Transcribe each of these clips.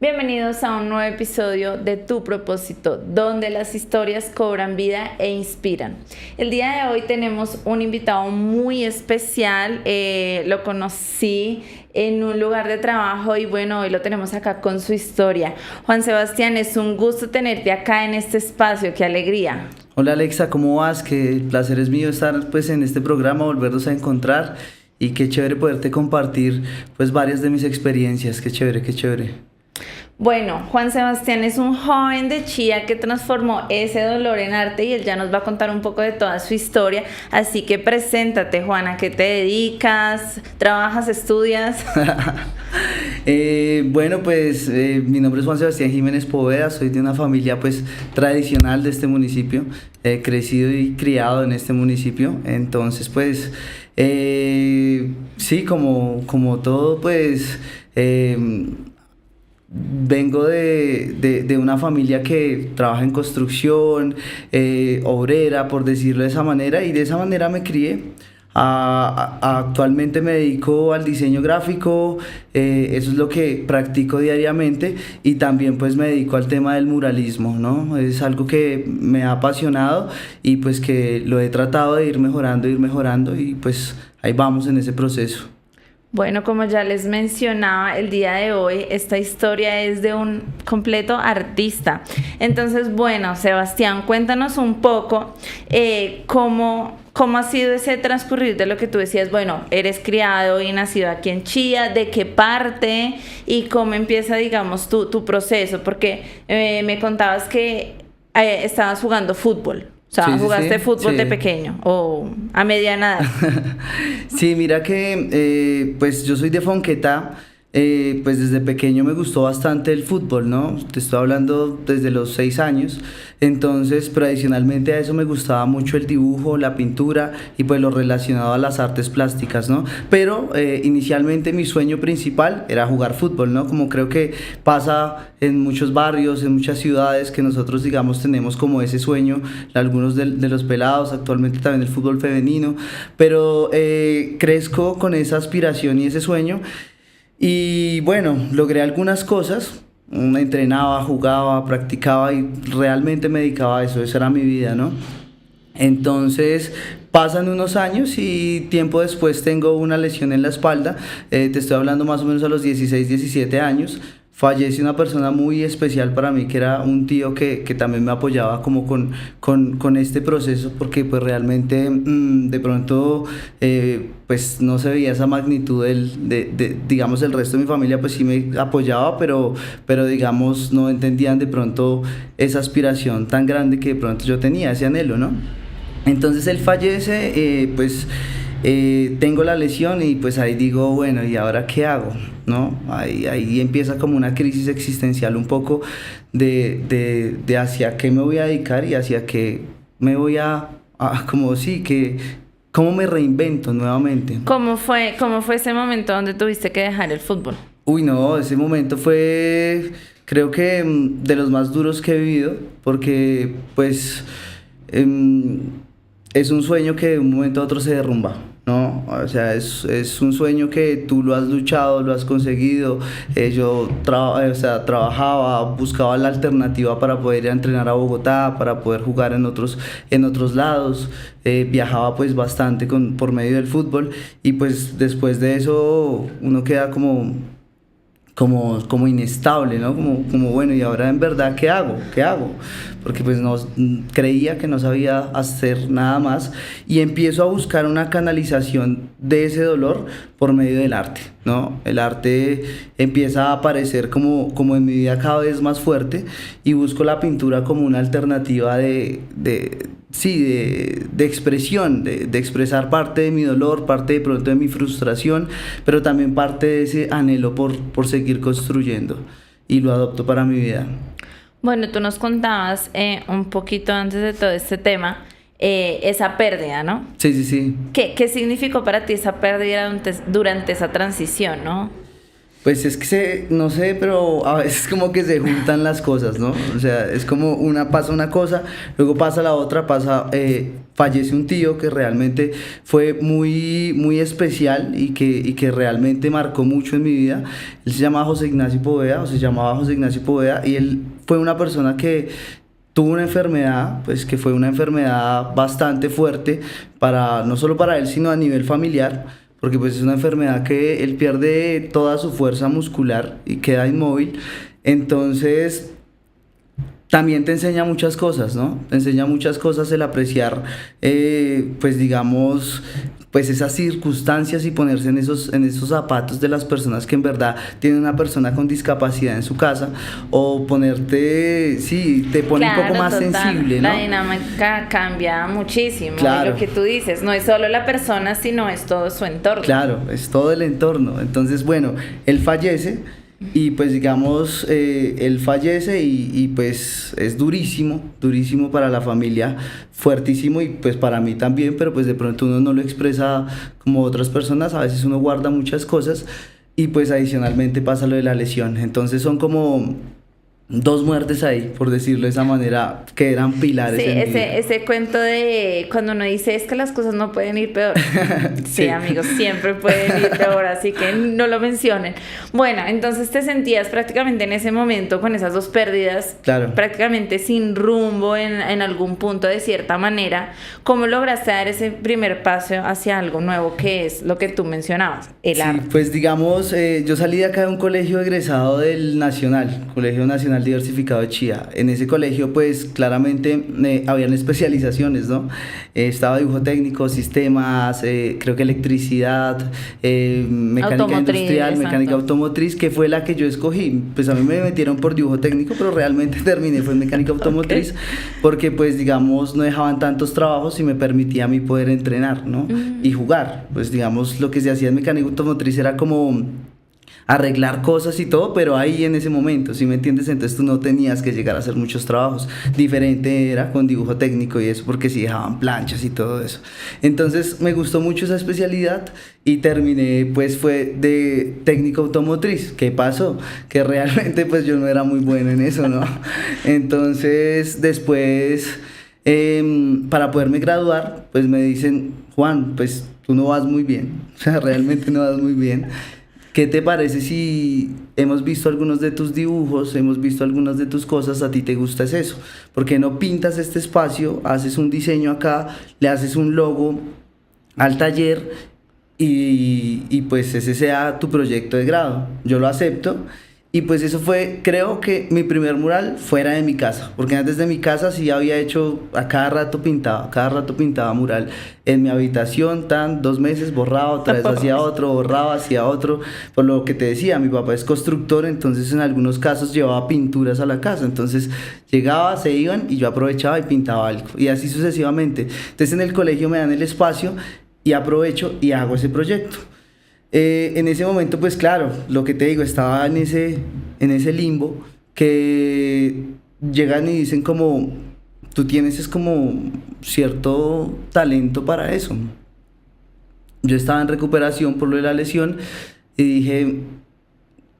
Bienvenidos a un nuevo episodio de Tu Propósito, donde las historias cobran vida e inspiran. El día de hoy tenemos un invitado muy especial, lo conocí en un lugar de trabajo y bueno, hoy lo tenemos acá con su historia. Juan Sebastián, es un gusto tenerte acá en este espacio, qué alegría. Hola Alexa, ¿cómo vas? Que el placer es mío estar pues en este programa, volvernos a encontrar y qué chévere poderte compartir pues varias de mis experiencias, qué chévere, qué chévere. Bueno, Juan Sebastián es un joven de Chía que transformó ese dolor en arte y él ya nos va a contar un poco de toda su historia. Así que preséntate, Juan, ¿a qué te dedicas? ¿Trabajas? ¿Estudias? Bueno, pues mi nombre es Juan Sebastián Jiménez Poveda, soy de una familia pues tradicional de este municipio, crecido y criado en este municipio. Entonces pues sí, como todo pues... vengo de una familia que trabaja en construcción, obrera, por decirlo de esa manera, y de esa manera me crié. Actualmente me dedico al diseño gráfico, eso es lo que practico diariamente, y también pues me dedico al tema del muralismo, ¿no? Es algo que me ha apasionado y pues que lo he tratado de ir mejorando y pues ahí vamos en ese proceso. Bueno, como ya les mencionaba, el día de hoy esta historia es de un completo artista. Entonces, bueno, Sebastián, cuéntanos un poco cómo ha sido ese transcurrir de lo que tú decías. Bueno, eres criado y nacido aquí en Chía, ¿de qué parte y cómo empieza, digamos, tu proceso? Porque me contabas que estabas jugando fútbol. O sea, Sí, ¿jugaste sí, fútbol sí. de pequeño o a mediana edad? Sí, mira que pues yo soy de Fonquetá, pues desde pequeño me gustó bastante el fútbol, ¿no? Te estoy hablando desde los 6 años, entonces tradicionalmente a eso me gustaba mucho el dibujo, la pintura y pues lo relacionado a las artes plásticas, ¿no? Pero inicialmente mi sueño principal era jugar fútbol, ¿no? Como creo que pasa en muchos barrios, en muchas ciudades, que nosotros digamos tenemos como ese sueño, algunos de los pelados, actualmente también el fútbol femenino, pero crezco con esa aspiración y ese sueño. Y bueno, logré algunas cosas, entrenaba, jugaba, practicaba y realmente me dedicaba a eso, esa era mi vida, ¿no? Entonces pasan unos años y tiempo después tengo una lesión en la espalda, te estoy hablando más o menos a los 16, 17 años. Fallece una persona muy especial para mí, que era un tío que también me apoyaba como con este proceso, porque pues realmente de pronto pues no se veía esa magnitud digamos, el resto de mi familia pues sí me apoyaba, pero digamos no entendían de pronto esa aspiración tan grande que de pronto yo tenía, ese anhelo, ¿no? Entonces él fallece, tengo la lesión y pues ahí digo, bueno, ¿y ahora qué hago? ¿No? Ahí empieza como una crisis existencial un poco de hacia qué me voy a dedicar y hacia qué me voy como sí, cómo me reinvento nuevamente. ¿Cómo fue ese momento donde tuviste que dejar el fútbol? Uy, no, ese momento fue, creo que de los más duros que he vivido, porque pues es un sueño que de un momento a otro se derrumba, ¿no? O sea, es un sueño que tú lo has luchado, lo has conseguido. O sea, trabajaba, buscaba la alternativa para poder ir a entrenar a Bogotá, para poder jugar en otros lados. Viajaba pues bastante por medio del fútbol y pues después de eso uno queda como inestable, ¿no? Como bueno, ¿y ahora en verdad qué hago? ¿Qué hago? Porque pues no creía que no sabía hacer nada más y empiezo a buscar una canalización de ese dolor por medio del arte, ¿no? El arte empieza a aparecer como en mi vida cada vez más fuerte y busco la pintura como una alternativa de expresión, de expresar parte de mi dolor, parte de pronto de mi frustración, pero también parte de ese anhelo por seguir construyendo, y lo adopto para mi vida. Bueno, tú nos contabas un poquito antes de todo este tema esa pérdida, ¿no? Sí. ¿Qué significó para ti esa pérdida durante esa transición, no? Pues es que no sé, pero a veces como que se juntan las cosas, ¿no? O sea, es como pasa una cosa, luego pasa la otra, fallece un tío que realmente fue muy, muy especial y que realmente marcó mucho en mi vida. Él se llamaba José Ignacio Poveda, o se llamaba José Ignacio Poveda, y él fue una persona que tuvo una enfermedad, pues que fue una enfermedad bastante fuerte, no solo para él, sino a nivel familiar, porque pues es una enfermedad que él pierde toda su fuerza muscular y queda inmóvil. Entonces también te enseña muchas cosas, ¿no? Te enseña muchas cosas el apreciar, pues digamos, pues esas circunstancias y ponerse en esos zapatos de las personas que en verdad tienen una persona con discapacidad en su casa, o ponerte, sí, te pone un poco más sensible, ¿no? La dinámica cambia muchísimo. Claro. Y lo que tú dices, no es solo la persona, sino es todo su entorno. Claro, es todo el entorno. Entonces, bueno, él fallece. Y pues digamos, él fallece y pues es durísimo para la familia, fuertísimo, y pues para mí también, pero pues de pronto uno no lo expresa como otras personas, a veces uno guarda muchas cosas y pues adicionalmente pasa lo de la lesión. Entonces son como dos muertes ahí, por decirlo de esa manera, que eran pilares. Sí, en mi vida. ese cuento de cuando uno dice es que las cosas no pueden ir peor. Sí, amigos, siempre pueden ir peor, así que no lo mencionen. Bueno, entonces te sentías prácticamente en ese momento con esas dos pérdidas, Claro. prácticamente sin rumbo en algún punto de cierta manera. ¿Cómo lograste dar ese primer paso hacia algo nuevo, que es lo que tú mencionabas, el arte? Pues digamos, yo salí de acá de un colegio egresado del Nacional, Colegio Nacional Diversificado de Chía. En ese colegio pues claramente habían especializaciones, ¿no? Estaba dibujo técnico, sistemas, creo que electricidad, mecánica industrial, mecánica automotriz, que fue la que yo escogí. Pues a mí me metieron por dibujo técnico, pero realmente terminé fue en mecánica automotriz, okay, porque pues digamos no dejaban tantos trabajos y me permitía a mí poder entrenar, ¿no? Y jugar. Pues digamos lo que se hacía en mecánica automotriz era como arreglar cosas y todo, pero ahí en ese momento, ¿sí me entiendes? Entonces tú no tenías que llegar a hacer muchos trabajos. Diferente era con dibujo técnico y eso, porque sí dejaban planchas y todo eso. Entonces me gustó mucho esa especialidad y terminé, pues fue de técnico automotriz. ¿Qué pasó? Que realmente pues yo no era muy bueno en eso, ¿no? Entonces después, para poderme graduar, pues me dicen, Juan, pues tú no vas muy bien, o sea, realmente no vas muy bien. ¿Qué te parece si hemos visto algunos de tus dibujos, hemos visto algunas de tus cosas, a ti te gusta es eso? ¿Por qué no pintas este espacio, haces un diseño acá, le haces un logo al taller y pues ese sea tu proyecto de grado? Yo lo acepto. Y pues eso fue, creo que mi primer mural fuera de mi casa, porque antes de mi casa sí había hecho, a cada rato pintaba mural en mi habitación, 2 meses, borraba, otra vez hacía otro, borraba, hacía otro. Por lo que te decía, mi papá es constructor, entonces en algunos casos llevaba pinturas a la casa, entonces llegaba, se iban y yo aprovechaba y pintaba algo, y así sucesivamente. Entonces en el colegio me dan el espacio y aprovecho y hago ese proyecto. En ese momento, pues claro, lo que te digo, estaba en ese limbo que llegan y dicen como, tú tienes es como cierto talento para eso. Yo estaba en recuperación por lo de la lesión y dije,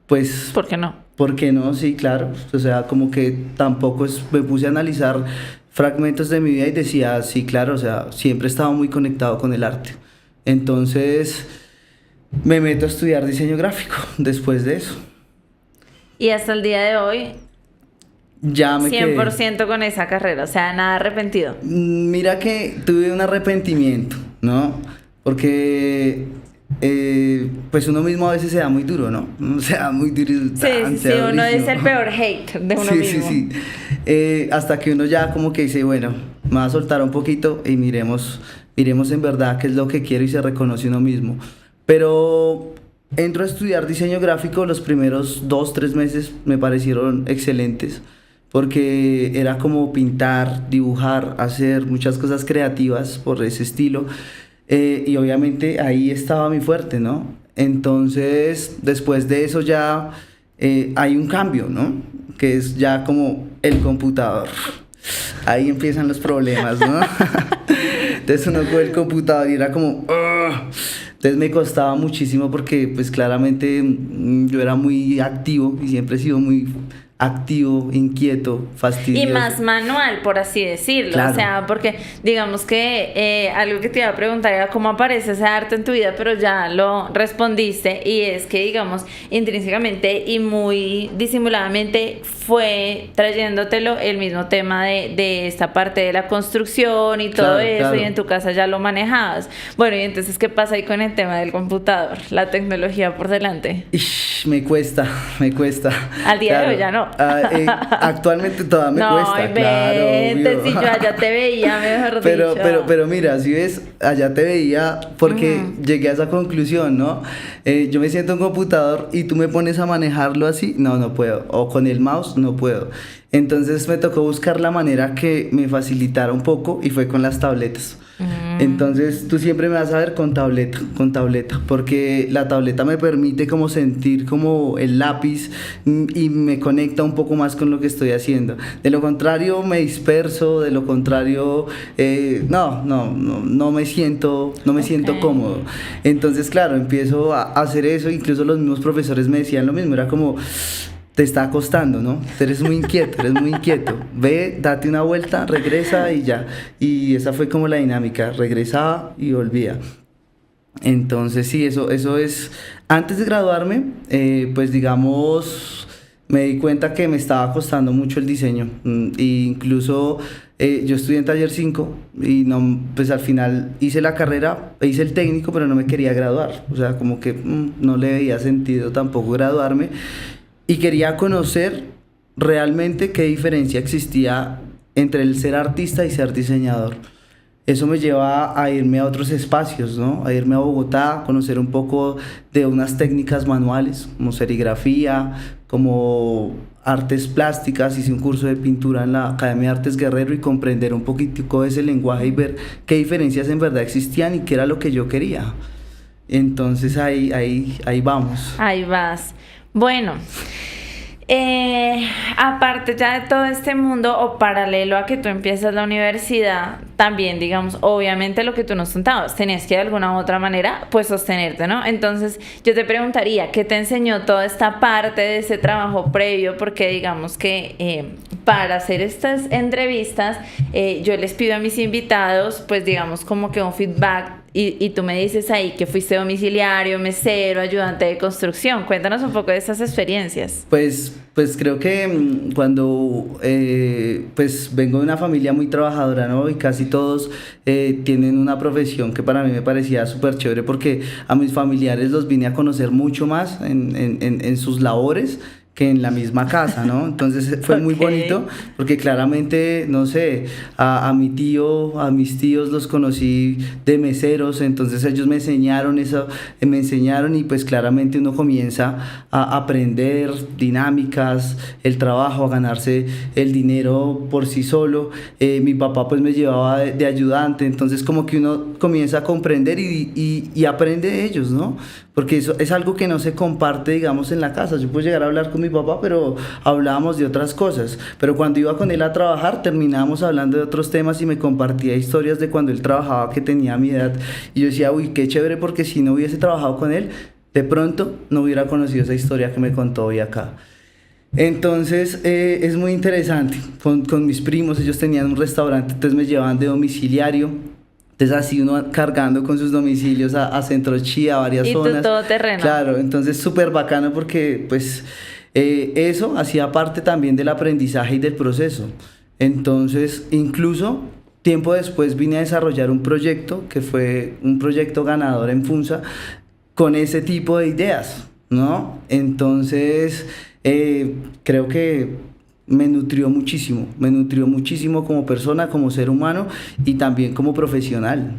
pues... ¿Por qué no? ¿Por qué no? Sí, claro. O sea, como que tampoco me puse a analizar fragmentos de mi vida y decía, sí, claro, o sea, siempre he estado muy conectado con el arte. Entonces... me meto a estudiar diseño gráfico después de eso. Y hasta el día de hoy, ya me 100% quedé con esa carrera, o sea, nada arrepentido. Mira que tuve un arrepentimiento, ¿no? Porque pues uno mismo a veces se da muy duro, ¿no? Se da muy duro. Sí, uno es el peor hate de uno mismo. Sí. Hasta que uno ya como que dice, bueno, me va a soltar un poquito y miremos en verdad qué es lo que quiero, y se reconoce uno mismo. Pero entro a estudiar diseño gráfico. Los primeros 2-3 meses me parecieron excelentes, porque era como pintar, dibujar, hacer muchas cosas creativas por ese estilo, y obviamente ahí estaba mi fuerte, ¿no? Entonces después de eso ya hay un cambio, ¿no? Que es ya como el computador. Ahí empiezan los problemas, ¿no? Entonces uno coge el computador y era como... Entonces me costaba muchísimo porque pues claramente yo era muy activo y siempre he sido muy activo, inquieto, fastidioso. Y más manual, por así decirlo. Claro. O sea, porque digamos que algo que te iba a preguntar era cómo aparece ese arte en tu vida, pero ya lo respondiste. Y es que, digamos, intrínsecamente y muy disimuladamente fue trayéndotelo el mismo tema de esta parte de la construcción y todo Claro, eso. claro. Y en tu casa ya lo manejabas. Bueno, y entonces, ¿qué pasa ahí con el tema del computador? La tecnología por delante. Ish, me cuesta, me cuesta. Al día de hoy ya no. Actualmente todavía me cuesta, inventes, claro. si yo allá te veía, mejor Pero, dicho. pero mira, si ves, allá te veía porque llegué a esa conclusión, ¿no? Yo me siento en un computador y tú me pones a manejarlo así, no puedo. O con el mouse, no puedo. Entonces me tocó buscar la manera que me facilitara un poco y fue con las tabletas. Entonces tú siempre me vas a ver con tableta, porque la tableta me permite como sentir como el lápiz y me conecta un poco más con lo que estoy haciendo. De lo contrario me disperso, de lo contrario no me siento cómodo. Entonces claro, empiezo a hacer eso, incluso los mismos profesores me decían lo mismo, era como te está costando, ¿no? Eres muy inquieto. Ve, date una vuelta, regresa y ya. Y esa fue como la dinámica, regresaba y volvía. Entonces sí, eso es... Antes de graduarme, pues digamos, me di cuenta que me estaba costando mucho el diseño. E incluso yo estudié en Taller 5 y no, pues al final hice la carrera, hice el técnico, pero no me quería graduar. O sea, como que no le veía sentido tampoco graduarme. Y quería conocer realmente qué diferencia existía entre el ser artista y ser diseñador. Eso me lleva a irme a otros espacios, ¿no? A irme a Bogotá, conocer un poco de unas técnicas manuales, como serigrafía, como artes plásticas. Hice un curso de pintura en la Academia de Artes Guerrero y comprender un poquitico ese lenguaje y ver qué diferencias en verdad existían y qué era lo que yo quería. Entonces ahí vamos. Ahí vas. Bueno, aparte ya de todo este mundo o paralelo a que tú empiezas la universidad, también digamos, obviamente lo que tú nos contabas, tenías que de alguna u otra manera pues sostenerte, ¿no? Entonces yo te preguntaría, ¿qué te enseñó toda esta parte de ese trabajo previo? Porque digamos que para hacer estas entrevistas yo les pido a mis invitados pues digamos como que un feedback. Y tú me dices ahí que fuiste domiciliario, mesero, ayudante de construcción. Cuéntanos un poco de estas experiencias. Pues creo que cuando pues vengo de una familia muy trabajadora, ¿no? Y casi todos tienen una profesión que para mí me parecía súper chévere porque a mis familiares los vine a conocer mucho más en sus labores que en la misma casa, ¿no? Entonces fue muy bonito porque claramente, no sé, a mis tíos los conocí de meseros, entonces ellos me enseñaron eso, y pues claramente uno comienza a aprender dinámicas, el trabajo, a ganarse el dinero por sí solo. Mi papá pues me llevaba de ayudante, entonces como que uno comienza a comprender y aprende de ellos, ¿no? Porque eso es algo que no se comparte, digamos, en la casa. Yo puedo llegar a hablar con mi papá, pero hablábamos de otras cosas. Pero cuando iba con él a trabajar, terminábamos hablando de otros temas y me compartía historias de cuando él trabajaba, que tenía mi edad. Y yo decía, uy, qué chévere, porque si no hubiese trabajado con él, de pronto no hubiera conocido esa historia que me contó hoy acá. Entonces es muy interesante. Con mis primos, ellos tenían un restaurante, entonces me llevaban de domiciliario. Entonces así uno cargando con sus domicilios a Centro Chía, a varias zonas. Y tú todo terreno. Claro, entonces súper bacano porque pues eso hacía parte también del aprendizaje y del proceso. Entonces incluso tiempo después vine a desarrollar un proyecto que fue un proyecto ganador en Funza con ese tipo de ideas, ¿no? Entonces creo que me nutrió muchísimo como persona, como ser humano y también como profesional.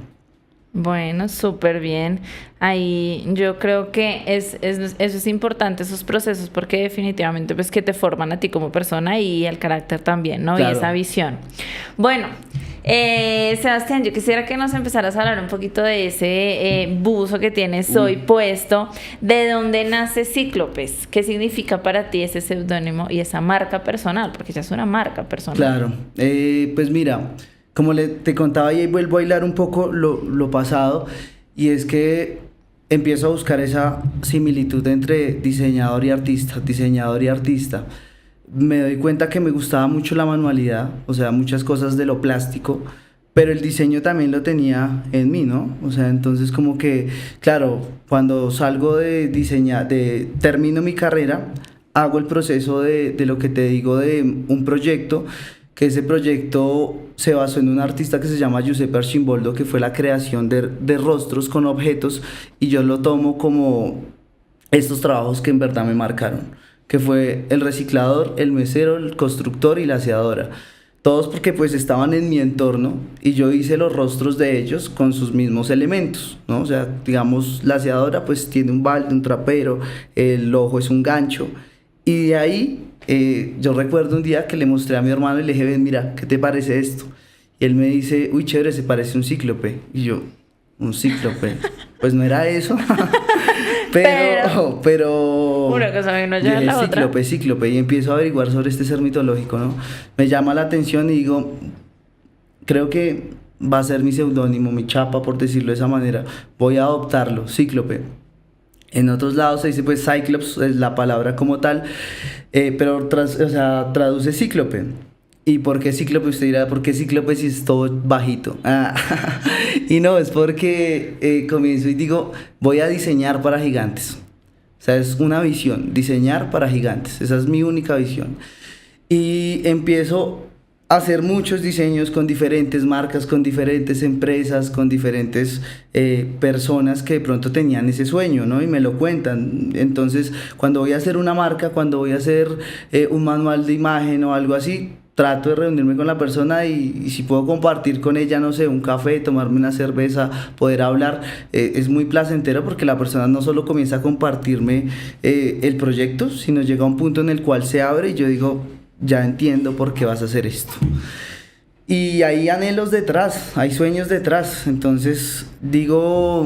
Bueno, súper bien. Ahí yo creo que eso es importante, esos procesos, porque definitivamente pues que te forman a ti como persona y el carácter también, ¿no? Claro. Y esa visión. Bueno, Sebastián, yo quisiera que nos empezaras a hablar un poquito de ese buzo que tienes hoy puesto. ¿De dónde nace Cíclopes? ¿Qué significa para ti ese seudónimo y esa marca personal? Porque ya es una marca personal. Claro, pues mira, como te contaba y ahí vuelvo a hilar un poco lo pasado. y es que empiezo a buscar esa similitud entre diseñador y artista, diseñador y artista. Me doy cuenta que me gustaba mucho la manualidad, o sea, muchas cosas de lo plástico, pero el diseño también lo tenía en mí, ¿no? O sea, entonces como que, claro, cuando salgo de diseñar, termino mi carrera, hago el proceso de lo que te digo de un proyecto, que ese proyecto se basó en un artista que se llama Giuseppe Arcimboldo, que fue la creación de rostros con objetos, y yo lo tomo como estos trabajos que en verdad me marcaron, que fue el reciclador, el mesero, el constructor y la aseadora. Todos porque pues estaban en mi entorno y yo hice los rostros de ellos con sus mismos elementos, ¿no? O sea, digamos, la aseadora pues tiene un balde, un trapero, el ojo es un gancho. Y de ahí yo recuerdo un día que le mostré a mi hermano y le dije, ven, mira, ¿qué te parece esto? Y él me dice, uy, chévere, se parece un cíclope. Y yo, un cíclope, pues no era eso. pero una cosa que no lleva a la otra. Cíclope, y empiezo a averiguar sobre este ser mitológico, ¿no? Me llama la atención y digo, creo que va a ser mi seudónimo, mi chapa, por decirlo de esa manera. Voy a adoptarlo, Cíclope. En otros lados se dice, pues, Cyclops es la palabra como tal, pero traduce Cíclope. ¿Y por qué Cíclope? Usted dirá, ¿por qué Cíclope si es todo bajito? Ah, y no, es porque comienzo y digo, voy a diseñar para gigantes. O sea, es una visión, diseñar para gigantes. Esa es mi única visión. Y empiezo a hacer muchos diseños con diferentes marcas, con diferentes empresas, con diferentes personas que de pronto tenían ese sueño, ¿no? Y me lo cuentan. Entonces, cuando voy a hacer una marca, cuando voy a hacer un manual de imagen o algo así, trato de reunirme con la persona y si puedo compartir con ella, no sé, un café, tomarme una cerveza, poder hablar, es muy placentero porque la persona no solo comienza a compartirme el proyecto, sino llega a un punto en el cual se abre y yo digo, ya entiendo por qué vas a hacer esto. Y hay anhelos detrás, hay sueños detrás, entonces digo,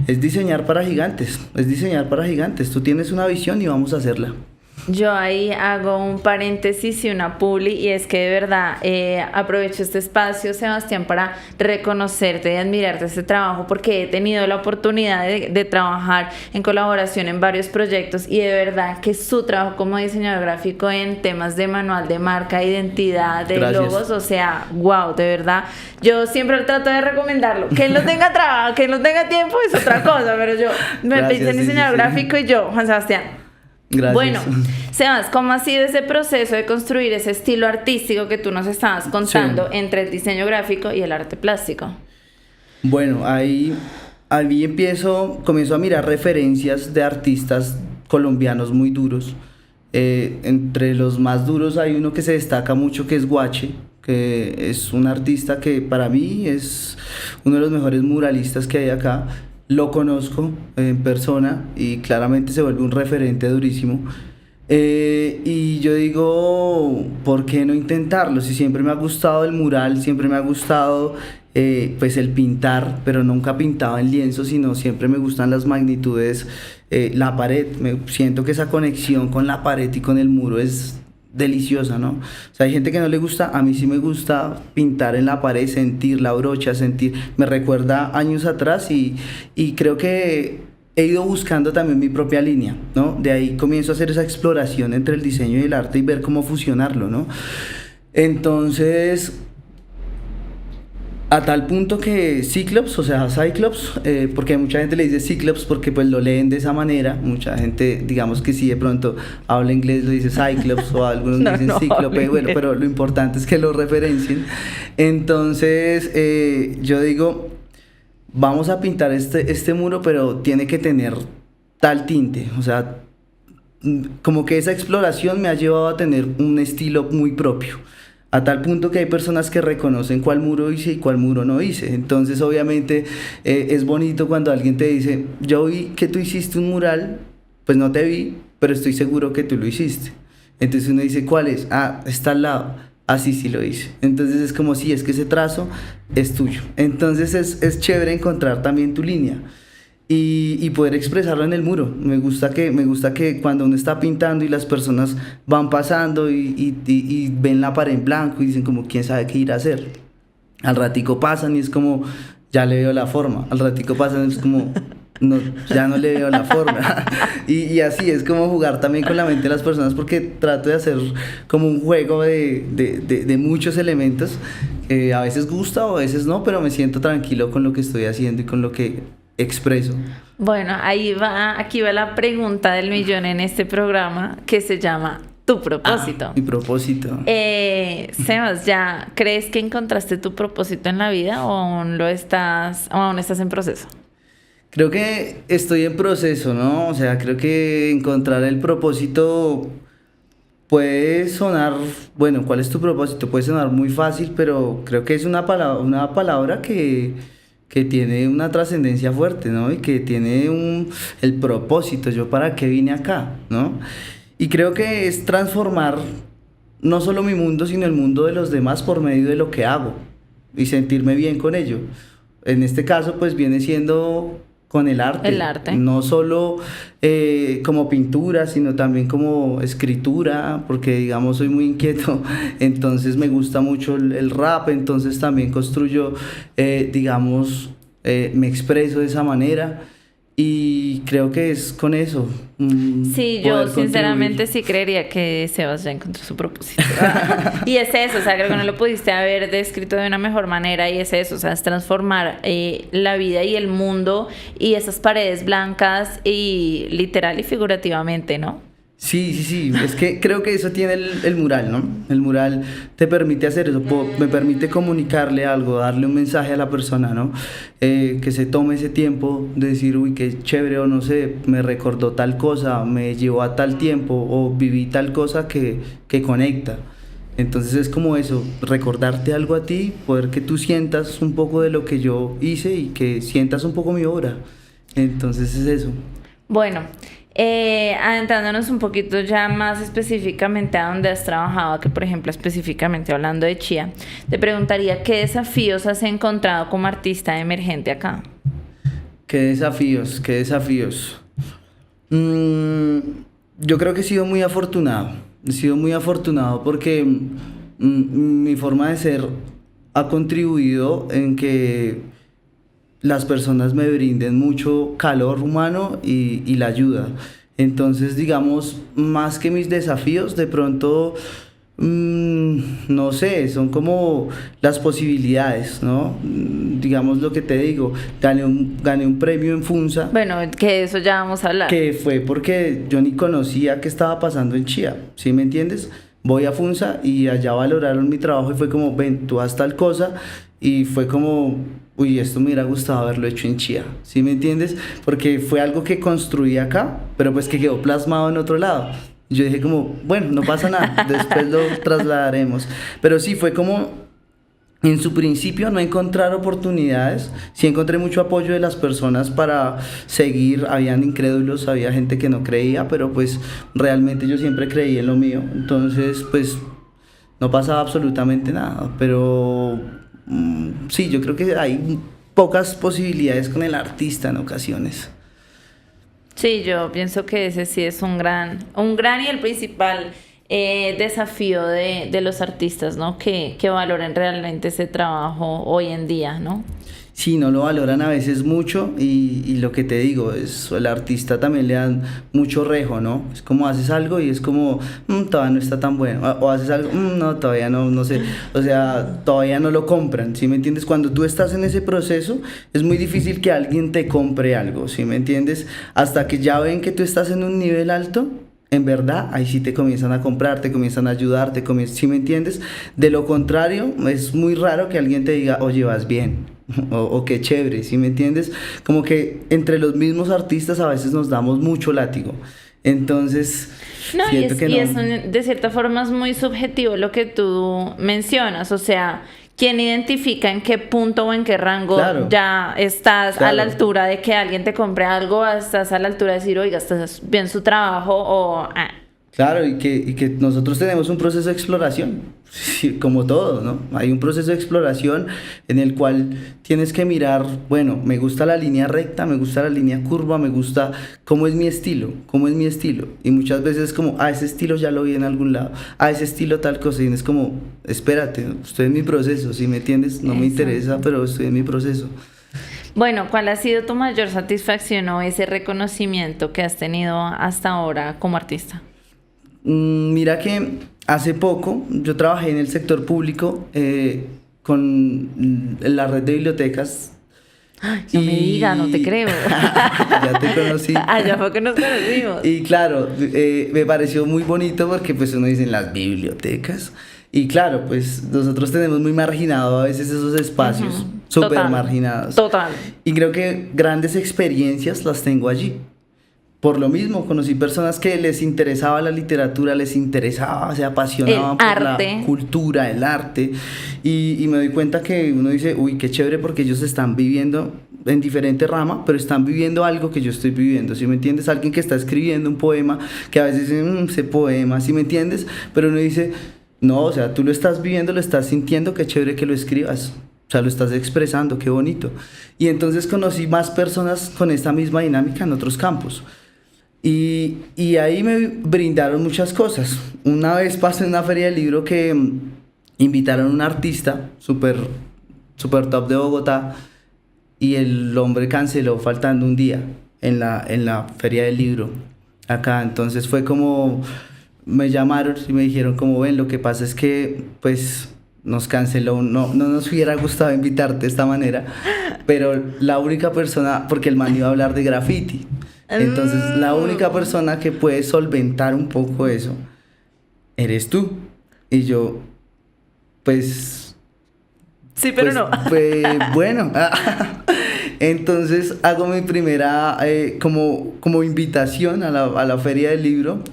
es diseñar para gigantes, es diseñar para gigantes, tú tienes una visión y vamos a hacerla. Yo ahí hago un paréntesis y una publi, y es que de verdad aprovecho este espacio, Sebastián, para reconocerte y admirarte este trabajo, porque he tenido la oportunidad de trabajar en colaboración en varios proyectos, y de verdad que su trabajo como diseñador gráfico en temas de manual de marca, identidad, de Gracias. logos, o sea, wow, de verdad, yo siempre trato de recomendarlo. Que él no tenga trabajo, que él no tenga tiempo es otra cosa, pero yo me pensé en diseñador gráfico y yo, Juan Sebastián. Gracias. Bueno, Sebas, ¿cómo ha sido ese proceso de construir ese estilo artístico que tú nos estabas contando entre el diseño gráfico y el arte plástico? Bueno, ahí comienzo a mirar referencias de artistas colombianos muy duros. Entre los más duros hay uno que se destaca mucho, que es Guache, que es un artista que para mí es uno de los mejores muralistas que hay acá. Lo conozco en persona y claramente se vuelve un referente durísimo. Y yo digo, ¿por qué no intentarlo? Si siempre me ha gustado el mural, siempre me ha gustado pues el pintar, pero nunca pintaba en lienzo, sino siempre me gustan las magnitudes, la pared. Siento que esa conexión con la pared y con el muro es deliciosa, ¿no? O sea, hay gente que no le gusta, a mí sí me gusta pintar en la pared, sentir la brocha, me recuerda años atrás y creo que he ido buscando también mi propia línea, ¿no? De ahí comienzo a hacer esa exploración entre el diseño y el arte y ver cómo fusionarlo, ¿no? Entonces, a tal punto que Cyclops, o sea, Cyclops, porque mucha gente le dice Cyclops porque pues lo leen de esa manera, mucha gente, digamos que si de pronto habla inglés lo dice Cyclops o algunos dicen Cíclope, bueno, pero lo importante es que lo referencien. Entonces, yo digo, vamos a pintar este muro, pero tiene que tener tal tinte, o sea, como que esa exploración me ha llevado a tener un estilo muy propio. A tal punto que hay personas que reconocen cuál muro hice y cuál muro no hice. Entonces, obviamente, es bonito cuando alguien te dice, yo vi que tú hiciste un mural, pues no te vi, pero estoy seguro que tú lo hiciste. Entonces uno dice, ¿cuál es? Ah, está al lado. Ah, sí lo hice. Entonces es como, sí, es que ese trazo es tuyo. Entonces es chévere encontrar también tu línea. Y poder expresarlo en el muro. Me gusta que cuando uno está pintando y las personas van pasando y ven la pared en blanco y dicen como quién sabe qué ir a hacer. Al ratico pasan y es como ya le veo la forma. Al ratico pasan, es como, no, ya no le veo la forma. Y así es como jugar también con la mente de las personas, porque trato de hacer como un juego de muchos elementos. A veces gusta o a veces no, pero me siento tranquilo con lo que estoy haciendo y con lo que expreso. Bueno, aquí va la pregunta del millón en este programa que se llama Tu propósito. Mi propósito. Sebas, ¿ya crees que encontraste tu propósito en la vida o aún estás en proceso? Creo que estoy en proceso, ¿no? O sea, creo que encontrar el propósito puede sonar, bueno, ¿cuál es tu propósito? Puede sonar muy fácil, pero creo que es una palabra que tiene una trascendencia fuerte, ¿no? Y que tiene el propósito, yo para qué vine acá, ¿no? Y creo que es transformar no solo mi mundo, sino el mundo de los demás por medio de lo que hago y sentirme bien con ello. En este caso, pues viene siendo con el arte. El arte. No solo como pintura, sino también como escritura, porque digamos soy muy inquieto, entonces me gusta mucho el rap, entonces también construyo, digamos, me expreso de esa manera. Y creo que es con eso. Sí, yo sinceramente sí creería que Sebas ya encontró su propósito. Y es eso, o sea, creo que no lo pudiste haber descrito de una mejor manera y es eso, o sea, es transformar la vida y el mundo y esas paredes blancas y literal y figurativamente, ¿no? Sí, es que creo que eso tiene el mural, ¿no? El mural te permite hacer eso, me permite comunicarle algo, darle un mensaje a la persona, ¿no? Que se tome ese tiempo de decir, uy, qué chévere, o no sé, me recordó tal cosa, me llevó a tal tiempo, o viví tal cosa que conecta. Entonces es como eso, recordarte algo a ti, poder que tú sientas un poco de lo que yo hice y que sientas un poco mi obra. Entonces es eso. Bueno, adentrándonos un poquito ya más específicamente a donde has trabajado, que por ejemplo específicamente hablando de Chía, te preguntaría qué desafíos has encontrado como artista emergente acá. ¿Qué desafíos? Yo creo que he sido muy afortunado porque mi forma de ser ha contribuido en que las personas me brinden mucho calor humano y la ayuda. Entonces, digamos, más que mis desafíos, de pronto, no sé, son como las posibilidades, ¿no? Digamos lo que te digo, gané un premio en Funza. Bueno, que de eso ya vamos a hablar. Que fue porque yo ni conocía qué estaba pasando en Chía, ¿sí me entiendes? Voy a Funza y allá valoraron mi trabajo y fue como, ven, tú haz tal cosa, y fue como, uy, esto me hubiera gustado haberlo hecho en Chía, ¿sí me entiendes? Porque fue algo que construí acá, pero pues que quedó plasmado en otro lado. Yo dije como, bueno, no pasa nada, después lo trasladaremos. Pero sí, fue como, en su principio no encontrar oportunidades, sí encontré mucho apoyo de las personas para seguir, habían incrédulos, había gente que no creía, pero pues realmente yo siempre creí en lo mío, entonces pues no pasaba absolutamente nada, pero sí, yo creo que hay pocas posibilidades con el artista en ocasiones. Sí, yo pienso que ese sí es un gran y el principal desafío de los artistas, ¿no? Que valoren realmente ese trabajo hoy en día, ¿no? Sí, no lo valoran a veces mucho y lo que te digo, el artista también le dan mucho rejo, ¿no? Es como haces algo y es como, todavía no está tan bueno, o haces algo, no, todavía no sé, o sea, todavía no lo compran, ¿sí me entiendes? Cuando tú estás en ese proceso, es muy difícil que alguien te compre algo, ¿sí me entiendes? Hasta que ya ven que tú estás en un nivel alto, en verdad, ahí sí te comienzan a comprar, te comienzan a ayudar, ¿sí me entiendes? De lo contrario, es muy raro que alguien te diga, oye, vas bien, o qué chévere, ¿sí me entiendes? Como que entre los mismos artistas a veces nos damos mucho látigo. Entonces, no, siento que no. Y es de cierta forma es muy subjetivo lo que tú mencionas, o sea, ¿quién identifica en qué punto o en qué rango ya estás a la altura de que alguien te compre algo, estás a la altura de decir, oiga, estás bien su trabajo o... Claro, y que nosotros tenemos un proceso de exploración, sí, como todo, ¿no? Hay un proceso de exploración en el cual tienes que mirar, bueno, me gusta la línea recta, me gusta la línea curva, me gusta cómo es mi estilo, y muchas veces es como, ese estilo ya lo vi en algún lado, ese estilo tal cosa, y es como, espérate, estoy en mi proceso, ¿sí me entiendes? No me interesa, pero estoy en mi proceso. Bueno, ¿cuál ha sido tu mayor satisfacción o ese reconocimiento que has tenido hasta ahora como artista? Mira que hace poco yo trabajé en el sector público con la red de bibliotecas. No me digas, no te creo. Ya te conocí. Ya fue que nos conocimos. Y claro, me pareció muy bonito porque pues uno dice en las bibliotecas. Y claro, pues nosotros tenemos muy marginado a veces esos espacios, súper marginados. Total. Y creo que grandes experiencias las tengo allí. Por lo mismo, conocí personas que les interesaba la literatura, les interesaba, se apasionaban por la cultura, el arte. Y me doy cuenta que uno dice, uy, qué chévere porque ellos están viviendo en diferente rama, pero están viviendo algo que yo estoy viviendo, ¿sí me entiendes? Alguien que está escribiendo un poema, que a veces dice, ese poema, ¿sí me entiendes? Pero uno dice, no, o sea, tú lo estás viviendo, lo estás sintiendo, qué chévere que lo escribas. O sea, lo estás expresando, qué bonito. Y entonces conocí más personas con esta misma dinámica en otros campos. Y ahí me brindaron muchas cosas. Una vez pasé en una feria del libro que invitaron a un artista súper top de Bogotá y el hombre canceló faltando un día en la feria del libro acá. Entonces fue como, me llamaron y me dijeron como, ven, lo que pasa es que pues nos canceló, no nos hubiera gustado invitarte de esta manera, pero la única persona, porque el man iba a hablar de graffiti. Entonces, la única persona que puede solventar un poco eso eres tú. Y yo, pues... Sí, pero no. Pues, bueno. Entonces, hago mi primera como invitación a la Feria del Libro.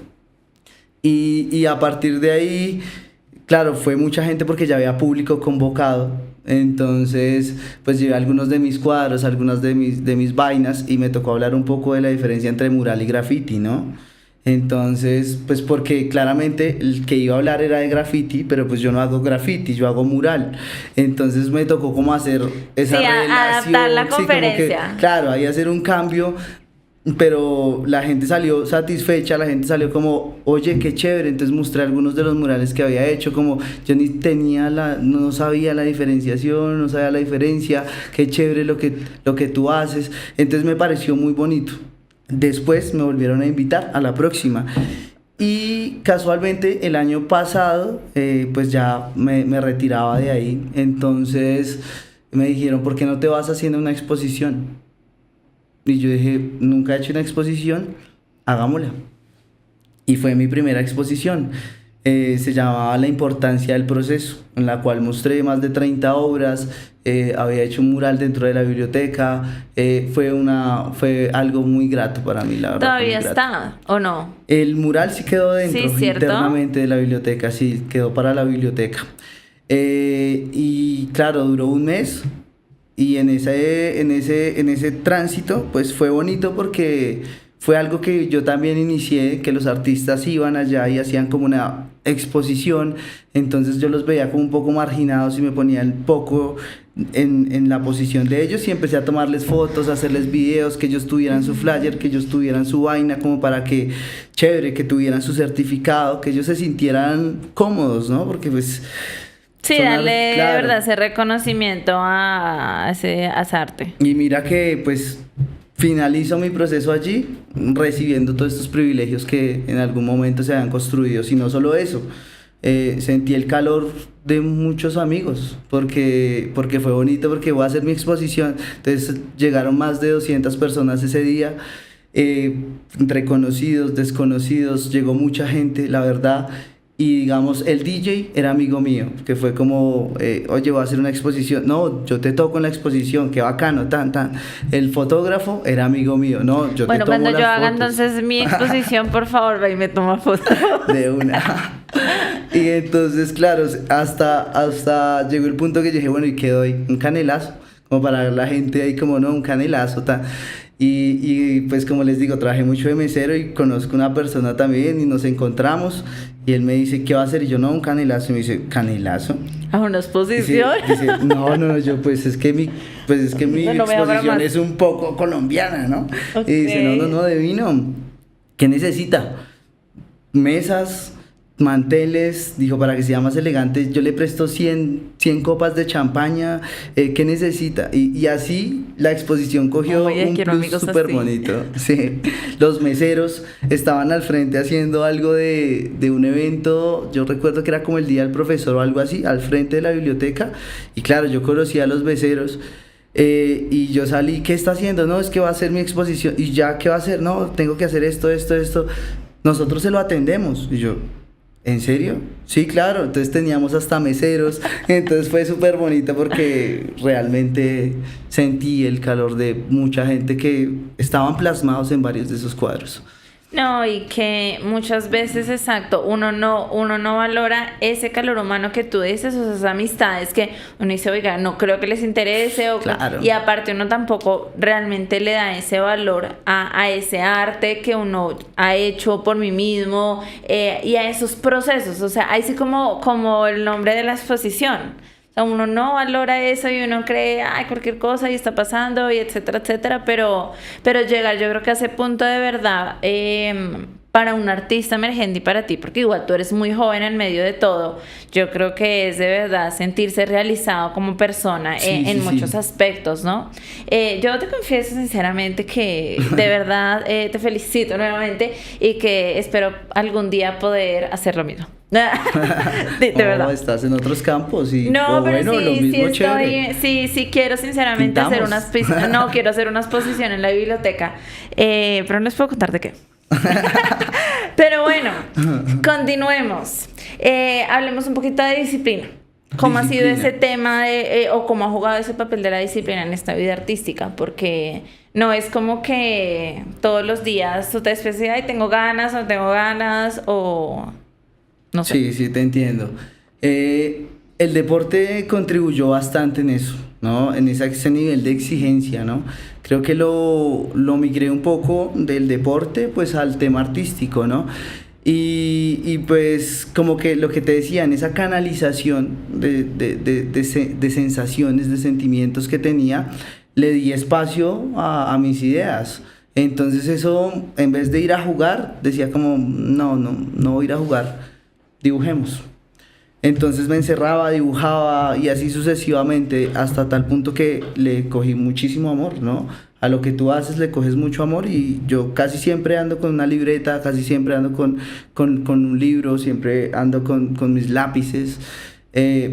Y a partir de ahí, claro, fue mucha gente porque ya había público convocado. Entonces, pues llevé algunos de mis cuadros, algunas de mis vainas y me tocó hablar un poco de la diferencia entre mural y graffiti, ¿no? Entonces, pues porque claramente el que iba a hablar era de graffiti, pero pues yo no hago graffiti, yo hago mural. Entonces me tocó como hacer esa relación. Adaptar la conferencia. Como que, claro, ahí hacer un cambio. Pero la gente salió satisfecha, la gente salió como, oye, qué chévere. Entonces mostré algunos de los murales que había hecho, como yo ni tenía no sabía la diferenciación, no sabía la diferencia, qué chévere lo que tú haces. Entonces me pareció muy bonito. Después me volvieron a invitar a la próxima. Y casualmente el año pasado, pues ya me retiraba de ahí. Entonces me dijeron, ¿por qué no te vas haciendo una exposición? Y yo dije, nunca he hecho una exposición, hagámosla. Y fue mi primera exposición. Se llamaba La importancia del proceso, en la cual mostré más de 30 obras, había hecho un mural dentro de la biblioteca, fue algo muy grato para mí, la verdad. ¿Todavía está o no? El mural sí quedó dentro, sí, internamente de la biblioteca, sí, quedó para la biblioteca. Y claro, duró un mes. Y en ese tránsito, pues fue bonito porque fue algo que yo también inicié, que los artistas iban allá y hacían como una exposición, entonces yo los veía como un poco marginados y me ponía un poco en la posición de ellos y empecé a tomarles fotos, a hacerles videos, que ellos tuvieran su flyer, que ellos tuvieran su vaina, como para que, chévere, que tuvieran su certificado, que ellos se sintieran cómodos, ¿no? Porque pues... Sí, darle de verdad ese reconocimiento a ese arte. Y mira que pues finalizo mi proceso allí recibiendo todos estos privilegios que en algún momento se habían construido. Y no solo eso, sentí el calor de muchos amigos porque fue bonito, porque voy a hacer mi exposición. Entonces llegaron más de 200 personas ese día, entre conocidos, desconocidos, llegó mucha gente, la verdad. Y digamos, el DJ era amigo mío, que fue como, oye, voy a hacer una exposición. No, yo te toco en la exposición, qué bacano, tan. El fotógrafo era amigo mío. No, yo te tomo las fotos. Bueno, cuando yo haga entonces mi exposición, por favor, ve y me toma fotos. De una. Y entonces, claro, hasta llegó el punto que yo dije, bueno, ¿y qué doy? Un canelazo, como para la gente ahí, como, no, un canelazo, tan. Y pues como les digo, trabajé mucho de mesero y conozco una persona también y nos encontramos y él me dice, ¿qué va a hacer? Y yo, no, un canelazo. Y me dice, ¿canelazo? ¿A una exposición? Dice, no, yo pues es que mi exposición es un poco colombiana, ¿no? Okay. Y dice, no, de vino. ¿Qué necesita? Mesas, manteles, dijo, para que sea más elegante, yo le presto 100 copas de champaña, ¿qué necesita? Y así la exposición cogió Oye, un quiero plus amigos súper así. bonito. Sí. Los meseros estaban al frente haciendo algo de un evento, yo recuerdo que era como el Día del Profesor o algo así, al frente de la biblioteca, y claro, yo conocía a los meseros. Y yo salí, ¿qué está haciendo? No, es que va a hacer mi exposición. ¿Y ya qué va a hacer? No, tengo que hacer esto. Nosotros se lo atendemos. Y yo, ¿en serio? Sí, claro. Entonces teníamos hasta meseros. Entonces fue súper bonito porque realmente sentí el calor de mucha gente que estaban plasmados en varios de esos cuadros. No, y que muchas veces, exacto, uno no valora ese calor humano que tú dices, o esas amistades que uno dice, oiga, no creo que les interese, Claro. y aparte uno tampoco realmente le da ese valor a ese arte que uno ha hecho por mí mismo, y a esos procesos, o sea, ahí sí como el nombre de la exposición. O sea, uno no valora eso y uno cree, ay, cualquier cosa y está pasando y etcétera, pero llegar yo creo que a ese punto de verdad, para un artista emergente y para ti, porque igual tú eres muy joven en medio de todo, yo creo que es de verdad sentirse realizado como persona Sí, en sí, muchos sí. aspectos, ¿no? Yo te confieso sinceramente que de verdad te felicito nuevamente y que espero algún día poder hacer lo mismo. De Oh, verdad. estás en otros campos y No, pero bueno, lo sí, mismo chévere. sí quiero sinceramente hacer Pintamos. quiero hacer una exposición en la biblioteca, pero no les puedo contar de qué. Pero bueno, continuemos. Hablemos un poquito de disciplina. ¿Cómo ha sido Disciplina. ese tema o cómo ha jugado ese papel de la disciplina en esta vida artística? Porque no es como que todos los días tú te despiertas y tengo ganas o no tengo ganas o no sé. Sí, sí, te entiendo. El deporte contribuyó bastante en eso, ¿no? En ese nivel de exigencia, ¿no? Creo que lo migré un poco del deporte, pues, al tema artístico, ¿no? Y pues como que lo que te decía, en esa canalización de sensaciones, de sentimientos que tenía, le di espacio a mis ideas. Entonces eso, en vez de ir a jugar, decía como, no voy a ir a jugar, dibujemos. Entonces me encerraba, dibujaba y así sucesivamente hasta tal punto que le cogí muchísimo amor, ¿no? A lo que tú haces le coges mucho amor y yo casi siempre ando con una libreta, casi siempre ando con un libro, siempre ando con mis lápices,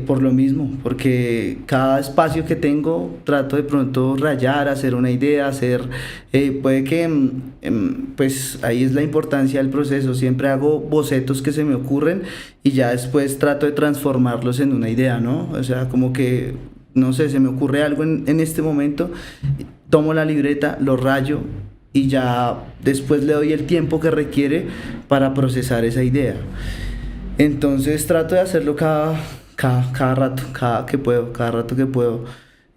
por lo mismo, porque cada espacio que tengo trato de pronto rayar, hacer una idea, puede que, pues ahí es la importancia del proceso, siempre hago bocetos que se me ocurren y ya después trato de transformarlos en una idea, ¿no? O sea, como que, no sé, se me ocurre algo en este momento, tomo la libreta, lo rayo y ya después le doy el tiempo que requiere para procesar esa idea. Entonces trato de hacerlo cada rato, cada rato que puedo.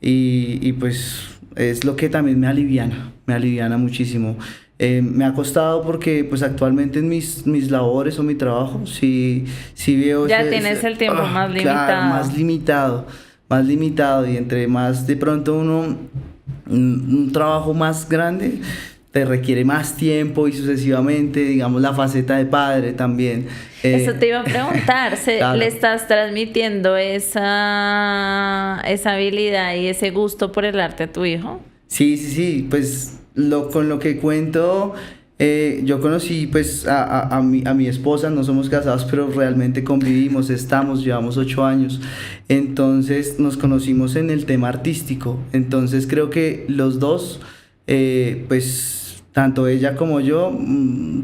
Y pues es lo que también me aliviana muchísimo. Me ha costado porque pues actualmente en mis labores o mi trabajo, sí veo Ya tienes el tiempo más limitado. claro, más limitado y entre más de pronto un trabajo más grande te requiere más tiempo y sucesivamente, digamos, la faceta de padre también. Eso te iba a preguntar, Claro. ¿le estás transmitiendo esa habilidad y ese gusto por el arte a tu hijo? Sí, pues con lo que cuento, yo conocí pues a mi esposa, no somos casados, pero realmente convivimos, llevamos 8 años, entonces nos conocimos en el tema artístico, entonces creo que los dos, pues tanto ella como yo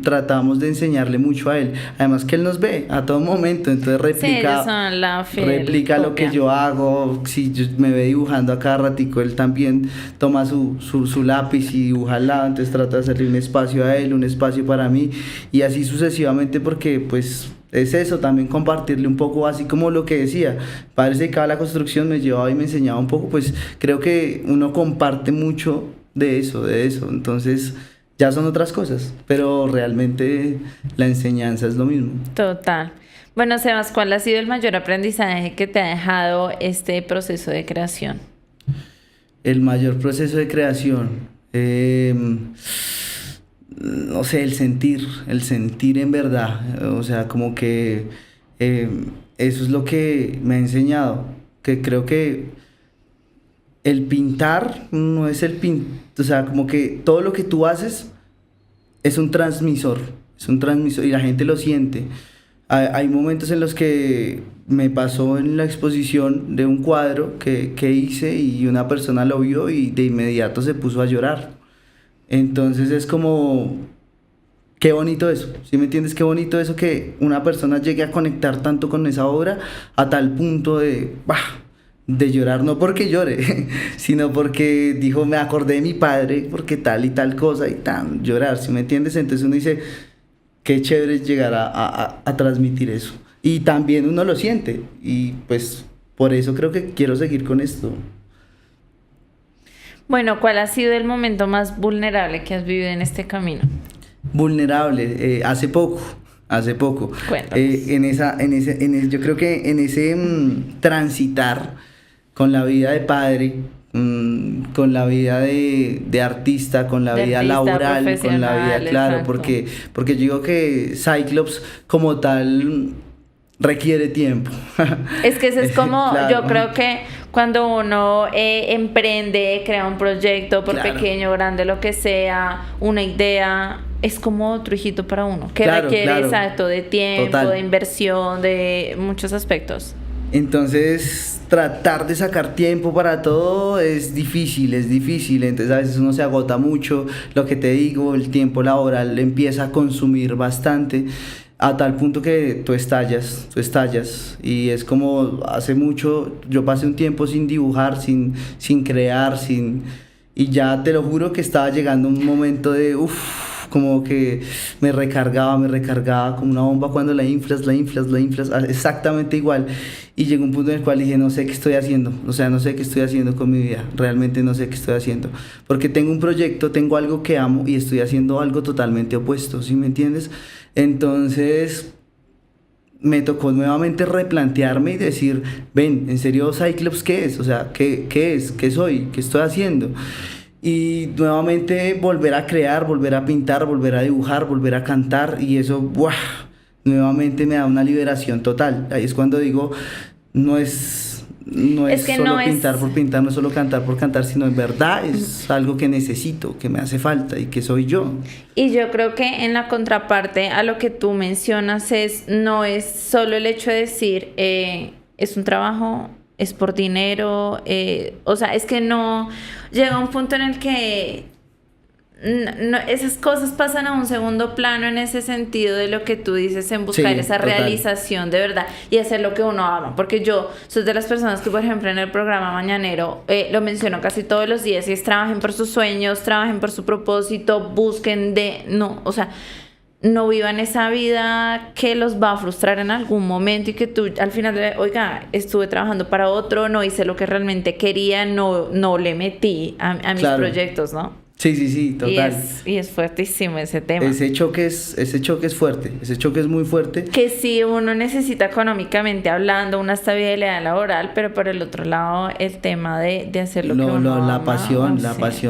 tratamos de enseñarle mucho a él, además que él nos ve a todo momento, entonces Sí, ellos son la fiel replica lo que copia. yo hago, si me ve dibujando a cada ratico, él también toma su lápiz y dibuja al lado, entonces trata de hacerle un espacio a él, un espacio para mí, y así sucesivamente porque pues es eso, también compartirle un poco, así como lo que decía, padre se dedicaba a la construcción, me llevaba y me enseñaba un poco, pues creo que uno comparte mucho de eso, entonces ya son otras cosas, pero realmente la enseñanza es lo mismo. Total. Bueno, Sebas, ¿cuál ha sido el mayor aprendizaje que te ha dejado este proceso de creación? El mayor proceso de creación. no sé, el sentir en verdad, o sea, como que eh, eso es lo que me ha enseñado, que creo que el pintar no es o sea, como que todo lo que tú haces es un transmisor y la gente lo siente. Hay momentos en los que me pasó en la exposición de un cuadro que hice y una persona lo vio y de inmediato se puso a llorar. Entonces es como, qué bonito eso, ¿sí me entiendes? Qué bonito eso que una persona llegue a conectar tanto con esa obra a tal punto de llorar, no porque llore, sino porque dijo, me acordé de mi padre, porque tal y tal cosa y tan, llorar, ¿sí me entiendes? Entonces uno dice, qué chévere es llegar a transmitir eso. Y también uno lo siente y pues por eso creo que quiero seguir con esto. Bueno, ¿cuál ha sido el momento más vulnerable que has vivido en este camino? Vulnerable, hace poco. Cuéntanos. Yo creo que en ese transitar con la vida de padre, con la vida de artista, con la De vida artista laboral, con la vida, profesional, claro, exacto. porque yo digo que Cyclops como tal requiere tiempo. Es que eso es como, Claro. yo creo que cuando uno emprende, crea un proyecto, por Claro. pequeño, grande, lo que sea, una idea, es como otro hijito para uno, que Claro, requiere claro. exacto de tiempo, Total. de inversión, de muchos aspectos. Entonces, tratar de sacar tiempo para todo es difícil, es difícil. Entonces, a veces uno se agota mucho. Lo que te digo, el tiempo laboral empieza a consumir bastante, a tal punto que tú estallas. Y es como hace mucho, yo pasé un tiempo sin dibujar, sin crear, y ya te lo juro que estaba llegando un momento de, como que me recargaba como una bomba cuando la inflas, exactamente igual. Y llegó un punto en el cual dije, no sé qué estoy haciendo, o sea, no sé qué estoy haciendo con mi vida, realmente no sé qué estoy haciendo. Porque tengo un proyecto, tengo algo que amo y estoy haciendo algo totalmente opuesto, ¿sí me entiendes? Entonces me tocó nuevamente replantearme y decir, ven, ¿en serio Cyclops qué es? O sea, ¿qué es? ¿Qué soy? ¿Qué estoy haciendo? Y nuevamente volver a crear, volver a pintar, volver a dibujar, volver a cantar y eso, ¡buah! Nuevamente me da una liberación total. Ahí es cuando digo, no Es es que solo no es- pintar por pintar, no es solo cantar por cantar, sino en verdad es algo que necesito, que me hace falta y que soy yo. Y yo creo que en la contraparte a lo que tú mencionas no es solo el hecho de decir, es un trabajo, es por dinero, o sea, es que no, llega un punto en el que esas cosas pasan a un segundo plano en ese sentido de lo que tú dices en buscar Sí, esa total. realización de verdad y hacer lo que uno ama, porque yo soy de las personas que por ejemplo en el programa Mañanero lo menciono casi todos los días y es trabajen por sus sueños, trabajen por su propósito, busquen o sea, no vivan esa vida que los va a frustrar en algún momento y que tú al final, oiga, estuve trabajando para otro, no hice lo que realmente quería, no le metí a mis Claro. proyectos, ¿no? Sí, total. Y es fuertísimo ese tema. Ese choque es fuerte, ese choque es muy fuerte. Que sí uno necesita económicamente hablando una estabilidad laboral, pero por el otro lado el tema de hacer lo que uno La ama, pasión, sí.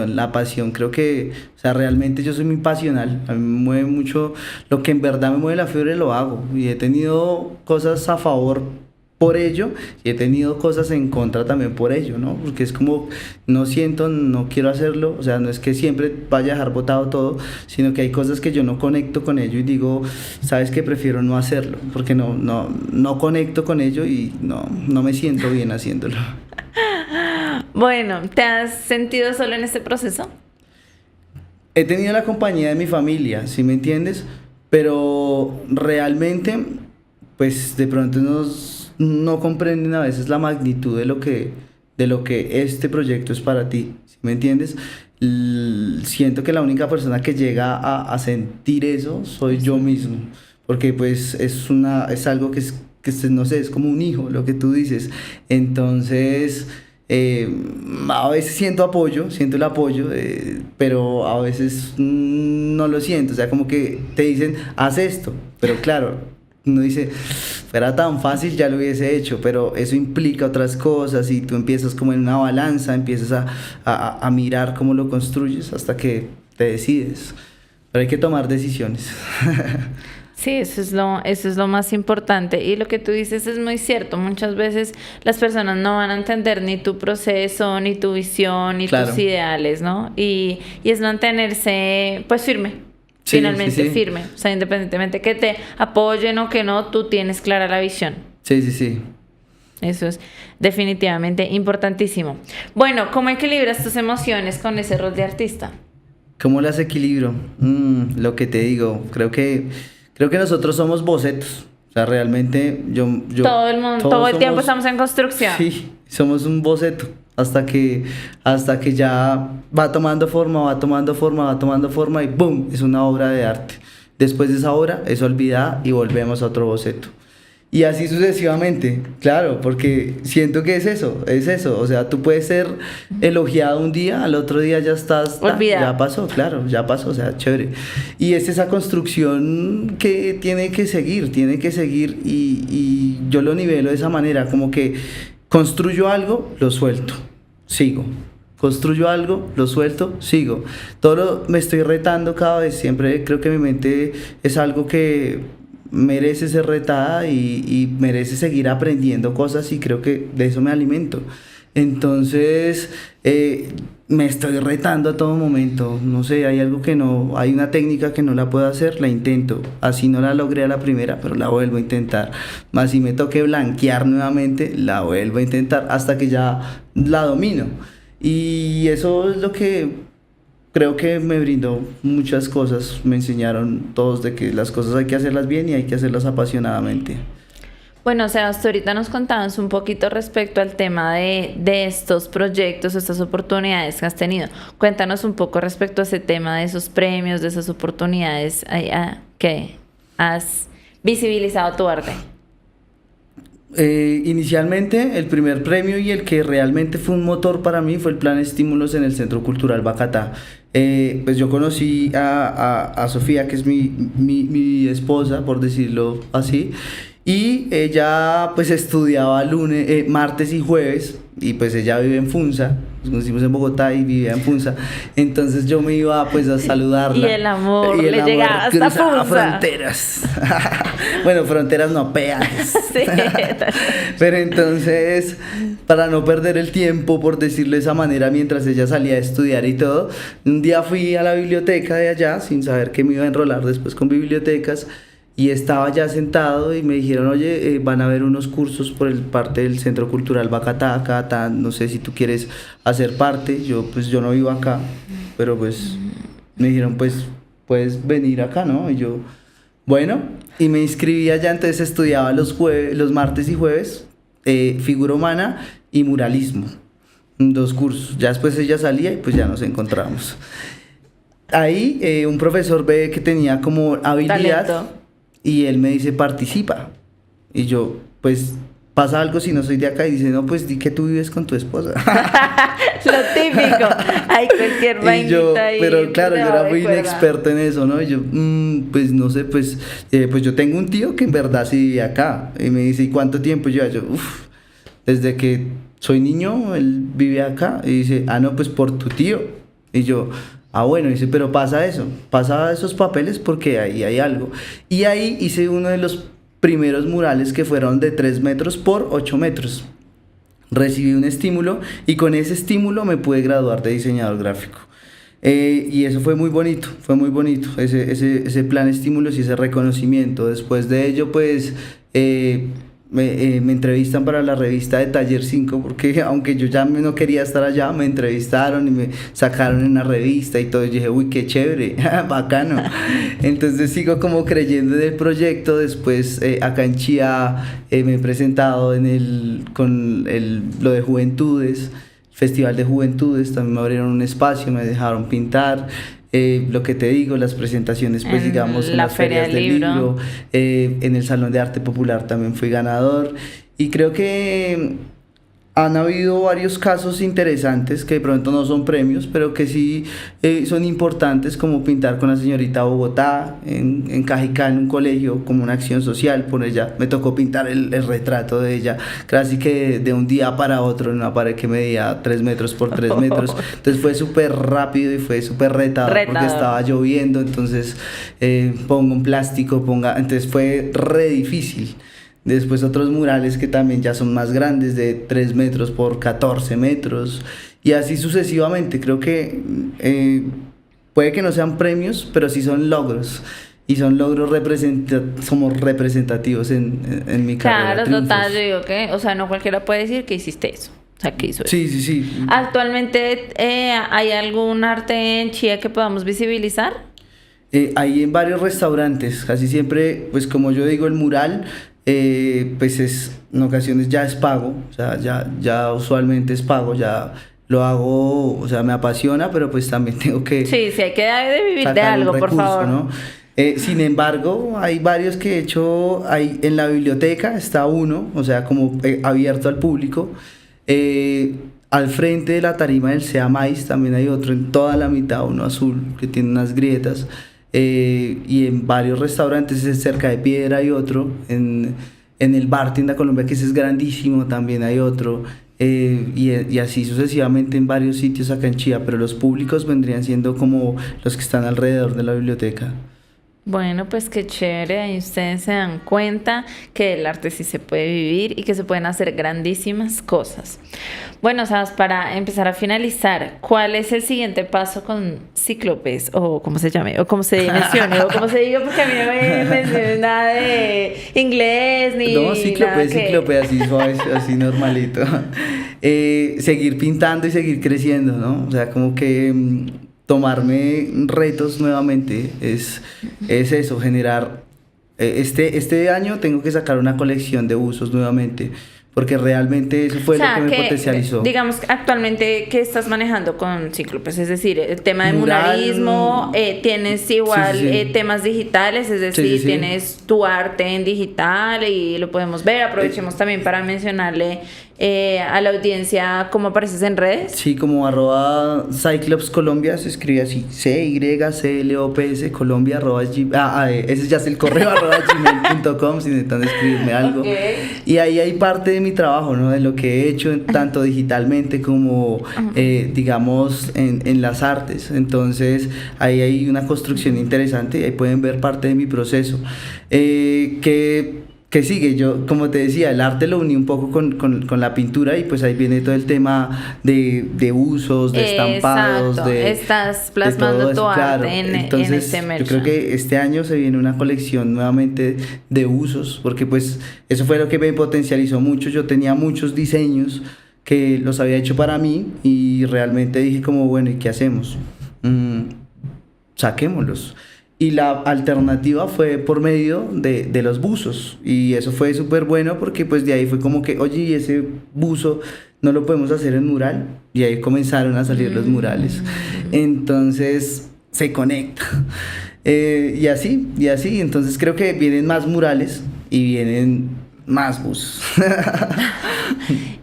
la pasión, creo que, o sea, realmente yo soy muy pasional, a mí me mueve mucho, lo que en verdad me mueve la fiebre lo hago, y he tenido cosas a favor por ello, y he tenido cosas en contra también por ello, ¿no? Porque es como, no quiero hacerlo, o sea, no es que siempre vaya a dejar botado todo, sino que hay cosas que yo no conecto con ello y digo, sabes que prefiero no hacerlo, porque no conecto con ello y no me siento bien haciéndolo. Bueno, ¿te has sentido solo en este proceso? He tenido la compañía de mi familia, ¿sí me entiendes? Pero realmente, pues de pronto no comprenden a veces la magnitud de lo que este proyecto es para ti, ¿sí me entiendes? Siento que la única persona que llega a sentir eso soy yo mismo, porque pues es algo no sé, es como un hijo, lo que tú dices. Entonces, a veces siento el apoyo, pero a veces no lo siento, o sea, como que te dicen, haz esto, pero claro, uno dice, fuera tan fácil ya lo hubiese hecho, pero eso implica otras cosas y tú empiezas como en una balanza, empiezas a mirar cómo lo construyes hasta que te decides. pero hay que tomar decisiones. Sí, eso es lo más importante. Y lo que tú dices es muy cierto. Muchas veces las personas no van a entender ni tu proceso, ni tu visión, ni Claro. tus ideales, ¿no? Y es mantenerse, pues, firme. Sí, Finalmente sí, sí. firme. O sea, independientemente que te apoyen o que no, tú tienes clara la visión. Sí, sí, sí. Eso es definitivamente importantísimo. Bueno, ¿cómo equilibras tus emociones con ese rol de artista? ¿Cómo las equilibro? Lo que te digo, creo que nosotros somos bocetos. O sea, realmente Todo el mundo, todos todo el tiempo somos- estamos en construcción. Sí, somos un boceto hasta que ya va tomando forma, va tomando forma, va tomando forma y ¡boom! Es una obra de arte. Después de esa obra es olvidada y volvemos a otro boceto. Y así sucesivamente, claro, porque siento que es eso. O sea, tú puedes ser elogiado un día, al otro día ya estás, Olvidado. ya pasó, claro, ya pasó, o sea, chévere. Y es esa construcción que tiene que seguir y yo lo nivelo de esa manera, como que construyo algo, lo suelto, sigo. Construyo algo, lo suelto, sigo. Me estoy retando cada vez, siempre creo que mi mente es algo que merece ser retada y merece seguir aprendiendo cosas y creo que de eso me alimento. Entonces, me estoy retando a todo momento. No sé, hay algo que no, hay una técnica que no la puedo hacer, la intento. Así no la logré a la primera, pero la vuelvo a intentar. Más si me toque blanquear nuevamente, la vuelvo a intentar hasta que ya la domino. Y eso es lo que creo que me brindó muchas cosas, me enseñaron todos de que las cosas hay que hacerlas bien y hay que hacerlas apasionadamente. Bueno, Sebas, tú ahorita nos contabas un poquito respecto al tema de estos proyectos, estas oportunidades que has tenido. Cuéntanos un poco respecto a ese tema de esos premios, de esas oportunidades que has visibilizado tu arte. Inicialmente el primer premio y el que realmente fue un motor para mí fue el plan Estímulos en el Centro Cultural Bacatá. Pues yo conocí a Sofía, que es mi esposa, por decirlo así, y ella pues estudiaba martes y jueves, y pues ella vive en Funza, nos conocimos en Bogotá y vivía en Funza, entonces yo me iba pues a saludarla. Y el amor le llegaba hasta cruzaba Funza. fronteras. Bueno, fronteras no, peajes. Sí. Pero entonces, para no perder el tiempo, por decirlo de esa manera, mientras ella salía a estudiar y todo, un día fui a la biblioteca de allá, sin saber que me iba a enrolar después con bibliotecas, y estaba ya sentado y me dijeron, oye, van a haber unos cursos por parte del Centro Cultural Bacatá, acá, no sé si tú quieres hacer parte. Yo no vivo acá, pero pues me dijeron, pues puedes venir acá, ¿no? Y yo, bueno, y me inscribí allá, entonces estudiaba los martes y jueves, figura humana y muralismo, 2 cursos. Ya después ella salía y pues ya nos encontramos. Ahí un profesor ve que tenía como habilidad. Talento. Y él me dice, participa. Y yo, pues, pasa algo si no soy de acá. Y dice, no, pues di que tú vives con tu esposa. Lo típico. Hay cualquier Y vainita yo, ahí. pero claro, yo debajo era de muy cuerda. inexperto en eso, ¿no? Y yo, pues no sé, pues yo tengo un tío que en verdad sí vive acá. Y me dice, ¿y cuánto tiempo lleva? Yo, desde que soy niño, él vive acá. Y dice, no, pues por tu tío. Y yo, bueno, dice, pero pasa esos papeles porque ahí hay algo. Y ahí hice uno de los primeros murales que fueron de 3 metros por 8 metros. Recibí un estímulo y con ese estímulo me pude graduar de diseñador gráfico. Y eso fue muy bonito, ese plan estímulos y ese reconocimiento. Después de ello, pues me entrevistan para la revista de Taller 5, porque aunque yo ya no quería estar allá, me entrevistaron y me sacaron en una revista y todo. Y dije, uy, qué chévere, bacano. Entonces sigo como creyendo en el proyecto. Después acá en Chía me he presentado lo de Juventudes, Festival de Juventudes, también me abrieron un espacio, me dejaron pintar. Lo que te digo, las presentaciones, pues digamos, en la las Feria ferias del del Libro. en el Salón de Arte Popular también fui ganador. Y creo que han habido varios casos interesantes que de pronto no son premios, pero que sí son importantes, como pintar con la señorita Bogotá en Cajicá, en un colegio, como una acción social por ella. Me tocó pintar el retrato de ella, casi que de un día para otro, en una pared que medía 3 metros por 3 metros. Entonces fue súper rápido y fue súper retador porque estaba lloviendo, entonces pongo un plástico, entonces fue re difícil. Después otros murales que también ya son más grandes, de 3 metros por 14 metros, y así sucesivamente. Creo que puede que no sean premios, pero sí son logros, y son logros somos representativos en mi carrera. Claro, total, yo digo que, o sea, no cualquiera puede decir que hiciste eso. O sea, que hizo eso. Sí, sí, sí. ¿Actualmente hay algún arte en Chía que podamos visibilizar? Hay en varios restaurantes, casi siempre, pues como yo digo, el mural... pues en ocasiones ya es pago, o sea, ya usualmente es pago, ya lo hago, o sea, me apasiona, pero pues también tengo que... Sí, hay que de vivir de algo, recurso, por favor. ¿no? Sin embargo, hay varios que he hecho, en la biblioteca está uno, o sea, como abierto al público. Al frente de la tarima del SEAMAIS también hay otro en toda la mitad, uno azul, que tiene unas grietas. Y en varios restaurantes, cerca de Piedra hay otro, en el bar Tienda Colombia, que ese es grandísimo, también hay otro, y así sucesivamente en varios sitios acá en Chía, pero los públicos vendrían siendo como los que están alrededor de la biblioteca. Bueno, pues qué chévere, ahí ustedes se dan cuenta que el arte sí se puede vivir y que se pueden hacer grandísimas cosas. Bueno, Sabas, para empezar a finalizar, ¿cuál es el siguiente paso con Cíclopes? O como se llame, o como se mencione, o como se diga, porque a mí no me mencioné nada de inglés ni no, Cíclope, así suave, así normalito. Seguir pintando y seguir creciendo, ¿no? O sea, como que... tomarme retos nuevamente es eso, generar este año tengo que sacar una colección de usos nuevamente, porque realmente eso fue lo que me potencializó. Digamos, actualmente, ¿qué estás manejando con Cíclopes? Es decir, el tema de Mural, muralismo, tienes igual sí. Temas digitales, es decir, sí. Tienes tu arte en digital y lo podemos ver. Aprovechemos también para mencionarle a la audiencia cómo apareces en redes. Sí, como @Cyclops Colombia, se escribe así, CYCLOPS Colombia ese ya es el correo @gmail.com si necesitan escribirme algo. Okay. Y ahí hay parte de mi trabajo, ¿no? De lo que he hecho tanto digitalmente como digamos en las artes. Entonces ahí hay una construcción interesante y ahí pueden ver parte de mi proceso que sigue. Yo, como te decía, el arte lo uní un poco con la pintura, y pues ahí viene todo el tema de usos, de estampados. Exacto. Estás plasmando tu arte, claro, en este merch. Yo creo que este año se viene una colección nuevamente de usos, porque pues eso fue lo que me potencializó mucho. Yo tenía muchos diseños que los había hecho para mí y realmente dije como, bueno, ¿y qué hacemos? Saquémoslos. Y la alternativa fue por medio de los buzos, y eso fue súper bueno porque pues de ahí fue como que, oye, ¿y ese buzo no lo podemos hacer en mural? Y ahí comenzaron a salir los murales. Entonces se conecta. Y así, entonces creo que vienen más murales y vienen más buzos.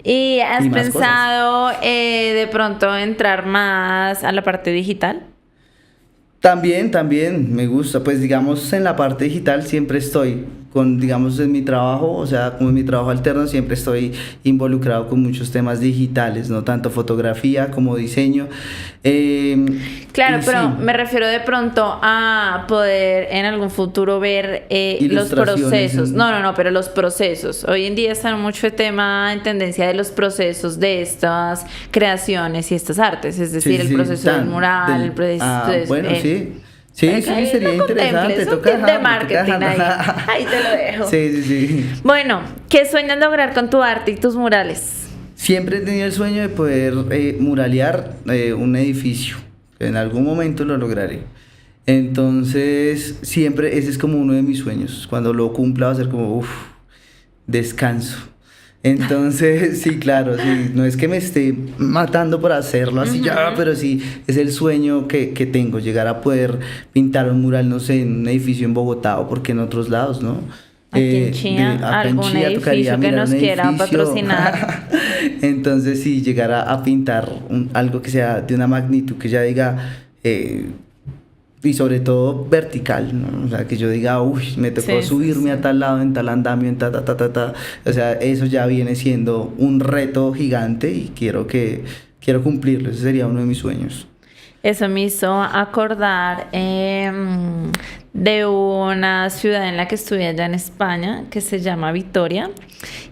¿Y has pensado de pronto entrar más a la parte digital? También me gusta, pues digamos en la parte digital siempre estoy digamos en mi trabajo, o sea, como en mi trabajo alterno siempre estoy involucrado con muchos temas digitales, ¿no? Tanto fotografía como diseño. Claro, pero sí, me refiero de pronto a poder en algún futuro ver los procesos. No, pero los procesos. Hoy en día está mucho el tema en tendencia de los procesos de estas creaciones y estas artes, es decir, el proceso del mural, el proceso... bueno, sí. Sí, sería interesante. Toca de marketing ahí te lo dejo. Sí. Bueno, ¿qué sueñas lograr con tu arte y tus murales? Siempre he tenido el sueño de poder muralear un edificio. En algún momento lo lograré. Entonces, siempre ese es como uno de mis sueños. Cuando lo cumpla va a ser como, descanso. Entonces, sí, claro, sí, no es que me esté matando por hacerlo así ya, pero sí, es el sueño que tengo, llegar a poder pintar un mural, no sé, en un edificio en Bogotá o porque en otros lados, ¿no? Aquí en Chía, acá en algún Chía tocaría edificio que mirar nos un quiera edificio. patrocinar. Entonces, si llegara a pintar algo que sea de una magnitud que ya diga, y sobre todo vertical, ¿no? O sea, que yo diga, uy, me tocó Sí, sí, subirme sí. a tal lado, en tal andamio, en ta. O sea, eso ya viene siendo un reto gigante y quiero cumplirlo. Ese sería uno de mis sueños. Eso me hizo acordar de una ciudad en la que estuve allá en España, que se llama Vitoria,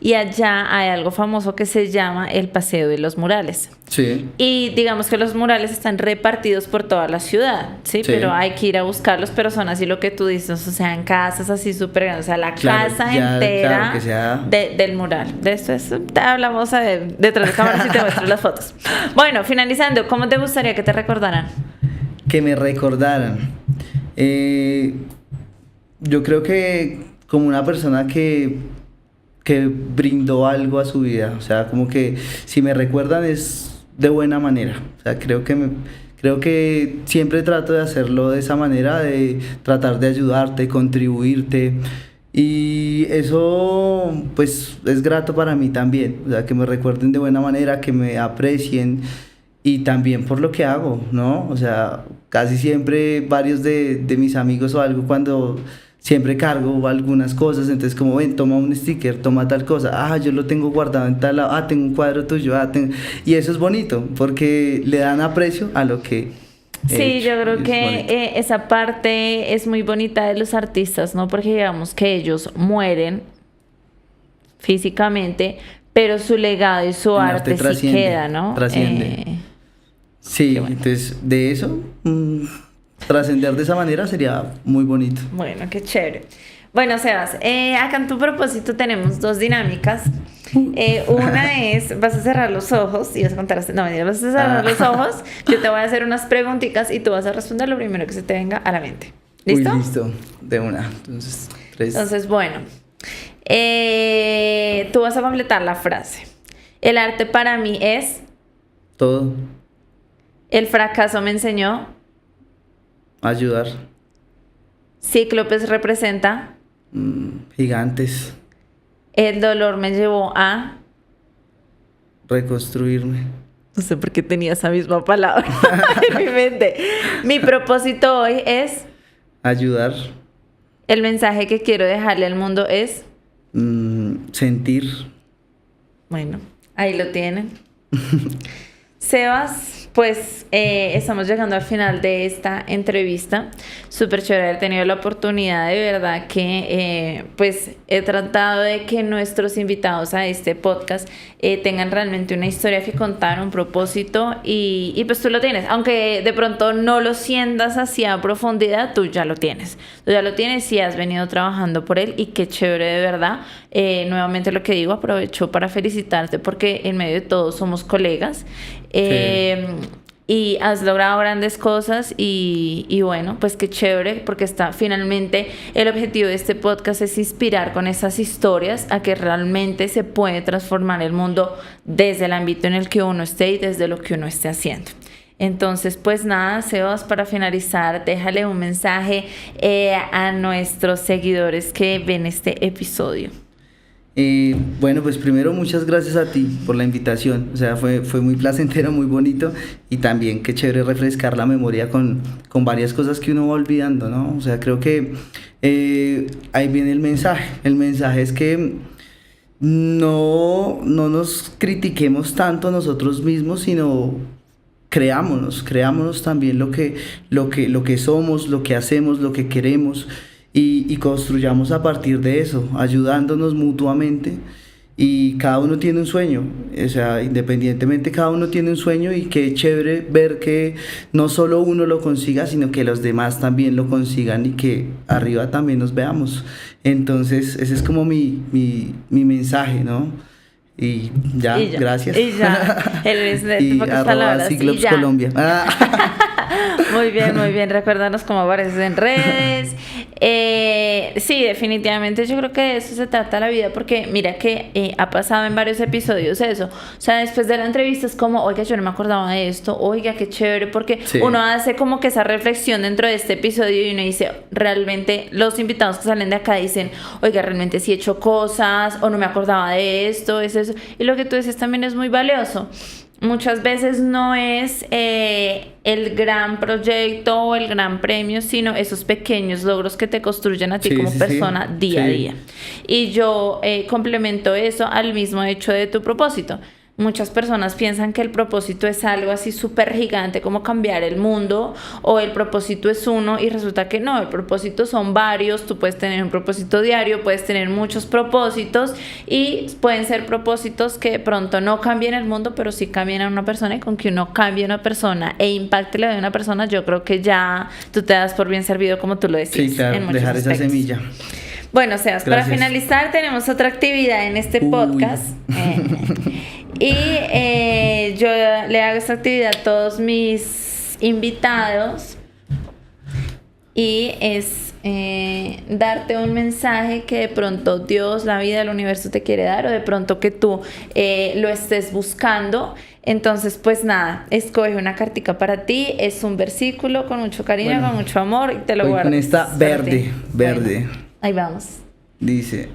y allá hay algo famoso que se llama el Paseo de los Murales. Sí. Y digamos que los murales están repartidos por toda la ciudad, ¿sí? Sí. Pero hay que ir a buscarlos, pero son así lo que tú dices, o sea, en casas así súper grandes, o sea, la Claro, casa ya, entera claro, que sea- del mural. De esto te hablamos detrás de cámaras y te muestro las fotos. Bueno, finalizando, ¿cómo te gustaría que te recordaran? Que me recordaran. Yo creo que como una persona que brindó algo a su vida. O sea, como que si me recuerdan es de buena manera. O sea, creo que siempre trato de hacerlo de esa manera, de tratar de ayudarte, contribuirte. Y eso pues es grato para mí también. O sea, que me recuerden de buena manera, que me aprecien. Y también por lo que hago, ¿no? O sea, casi siempre varios de mis amigos o algo cuando siempre cargo algunas cosas, entonces como ven, toma un sticker, toma tal cosa, yo lo tengo guardado en tal lado, tengo un cuadro tuyo, y eso es bonito, porque le dan aprecio a lo que he Sí, hecho, yo creo y es que bonito. esa parte es muy bonita de los artistas, ¿no? Porque digamos que ellos mueren físicamente, pero su legado y su El arte sí trasciende, queda, ¿no? trasciende. Sí, qué bueno. entonces de eso, trascender de esa manera sería muy bonito. Bueno, qué chévere. Bueno, Sebas, acá en tu propósito tenemos dos dinámicas. Una es, vas a cerrar los ojos y vas a contar, no, mentira, vas a cerrar los ojos, yo te voy a hacer unas preguntitas y tú vas a responder lo primero que se te venga a la mente. ¿Listo? Uy, listo, de una. Entonces, 3. Entonces, bueno, tú vas a completar la frase. El arte para mí es, Todo, el fracaso me enseñó, ayudar, Cíclopes representa, gigantes, el dolor me llevó a... reconstruirme, No sé por qué tenía esa misma palabra en mi mente. Mi propósito hoy es, ayudar, el mensaje que quiero dejarle al mundo es, sentir. bueno, ahí lo tienen. Sebas, pues estamos llegando al final de esta entrevista. Súper chévere haber tenido la oportunidad, de verdad que pues he tratado de que nuestros invitados a este podcast tengan realmente una historia que contar, un propósito y pues tú lo tienes. Aunque de pronto no lo sientas así a profundidad, tú ya lo tienes. Tú ya lo tienes y has venido trabajando por él y qué chévere de verdad. Nuevamente lo que digo, aprovecho para felicitarte porque en medio de todo somos colegas. Y has logrado grandes cosas y bueno, pues qué chévere porque está finalmente el objetivo de este podcast es inspirar con esas historias a que realmente se puede transformar el mundo desde el ámbito en el que uno esté y desde lo que uno esté haciendo. Entonces, pues nada, Sebas, para finalizar, déjale un mensaje a nuestros seguidores que ven este episodio. Bueno, pues primero muchas gracias a ti por la invitación. O sea, fue muy placentero, muy bonito y también qué chévere refrescar la memoria con varias cosas que uno va olvidando, ¿no? O sea, creo que ahí viene el mensaje. El mensaje es que no nos critiquemos tanto nosotros mismos, sino creámonos también lo que somos, lo que hacemos, lo que queremos. Y construyamos a partir de eso, ayudándonos mutuamente y cada uno tiene un sueño, o sea, independientemente cada uno tiene un sueño y qué chévere ver que no solo uno lo consiga, sino que los demás también lo consigan y que arriba también nos veamos. Entonces ese es como mi mensaje, ¿no? Y ya, gracias. Y ya, y @Ciclops Colombia. Muy bien, muy bien. Recuérdanos cómo apareces en redes. Sí, definitivamente yo creo que de eso se trata la vida, porque mira que ha pasado en varios episodios eso. O sea, después de la entrevista es como, oiga, yo no me acordaba de esto, oiga, qué chévere, porque Sí. uno hace como que esa reflexión dentro de este episodio y uno dice, realmente los invitados que salen de acá dicen, oiga, realmente sí he hecho cosas, o no me acordaba de esto, es eso. Y lo que tú dices también es muy valioso. Muchas veces no es el gran proyecto o el gran premio, sino esos pequeños logros que te construyen a ti Sí, como sí, persona sí. día a Sí. día. Y yo complemento eso al mismo hecho de tu propósito. Muchas personas piensan que el propósito es algo así súper gigante como cambiar el mundo, o el propósito es uno y resulta que no, el propósito son varios. Tú puedes tener un propósito diario, puedes tener muchos propósitos y pueden ser propósitos que de pronto no cambien el mundo, pero sí cambian a una persona, y con que uno cambie a una persona e impacte la vida de una persona, yo creo que ya tú te das por bien servido, como tú lo decías. Sí, claro, en muchos dejar esa aspectos. semilla. Bueno, Sebas, para Gracias. finalizar tenemos otra actividad en este Uy. podcast. Yo le hago esta actividad a todos mis invitados y es darte un mensaje que de pronto Dios, la vida, el universo te quiere dar, o de pronto que tú lo estés buscando. Entonces, pues nada, escoge una cartica para ti, es un versículo con mucho cariño, Bueno, con mucho amor, y te lo voy guardas con esta para verde, ti. verde. Bueno, ahí vamos. Dice,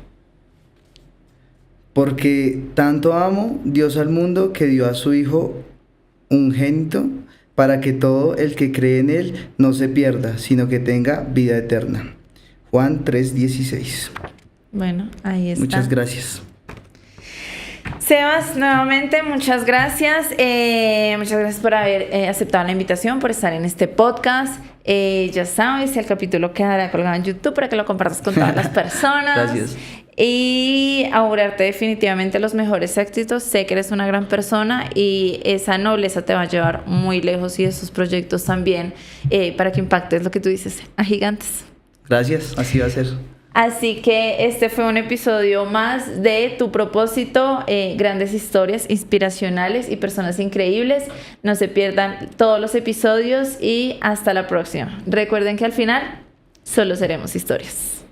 porque tanto amo Dios al mundo que dio a su Hijo unigénito para que todo el que cree en Él no se pierda, sino que tenga vida eterna. Juan 3:16. Bueno, ahí está. Muchas gracias. Sebas, nuevamente muchas gracias. Muchas gracias por haber aceptado la invitación, por estar en este podcast. Ya sabes, el capítulo quedará colgado en YouTube para que lo compartas con todas las personas. Gracias. Y augurarte definitivamente los mejores éxitos. Sé que eres una gran persona y esa nobleza te va a llevar muy lejos, y esos proyectos también, para que impactes lo que tú dices a gigantes. Gracias, así va a ser. Así que este fue un episodio más de Tu Propósito, grandes historias inspiracionales y personas increíbles. No se pierdan todos los episodios y hasta la próxima. Recuerden que al final solo seremos historias.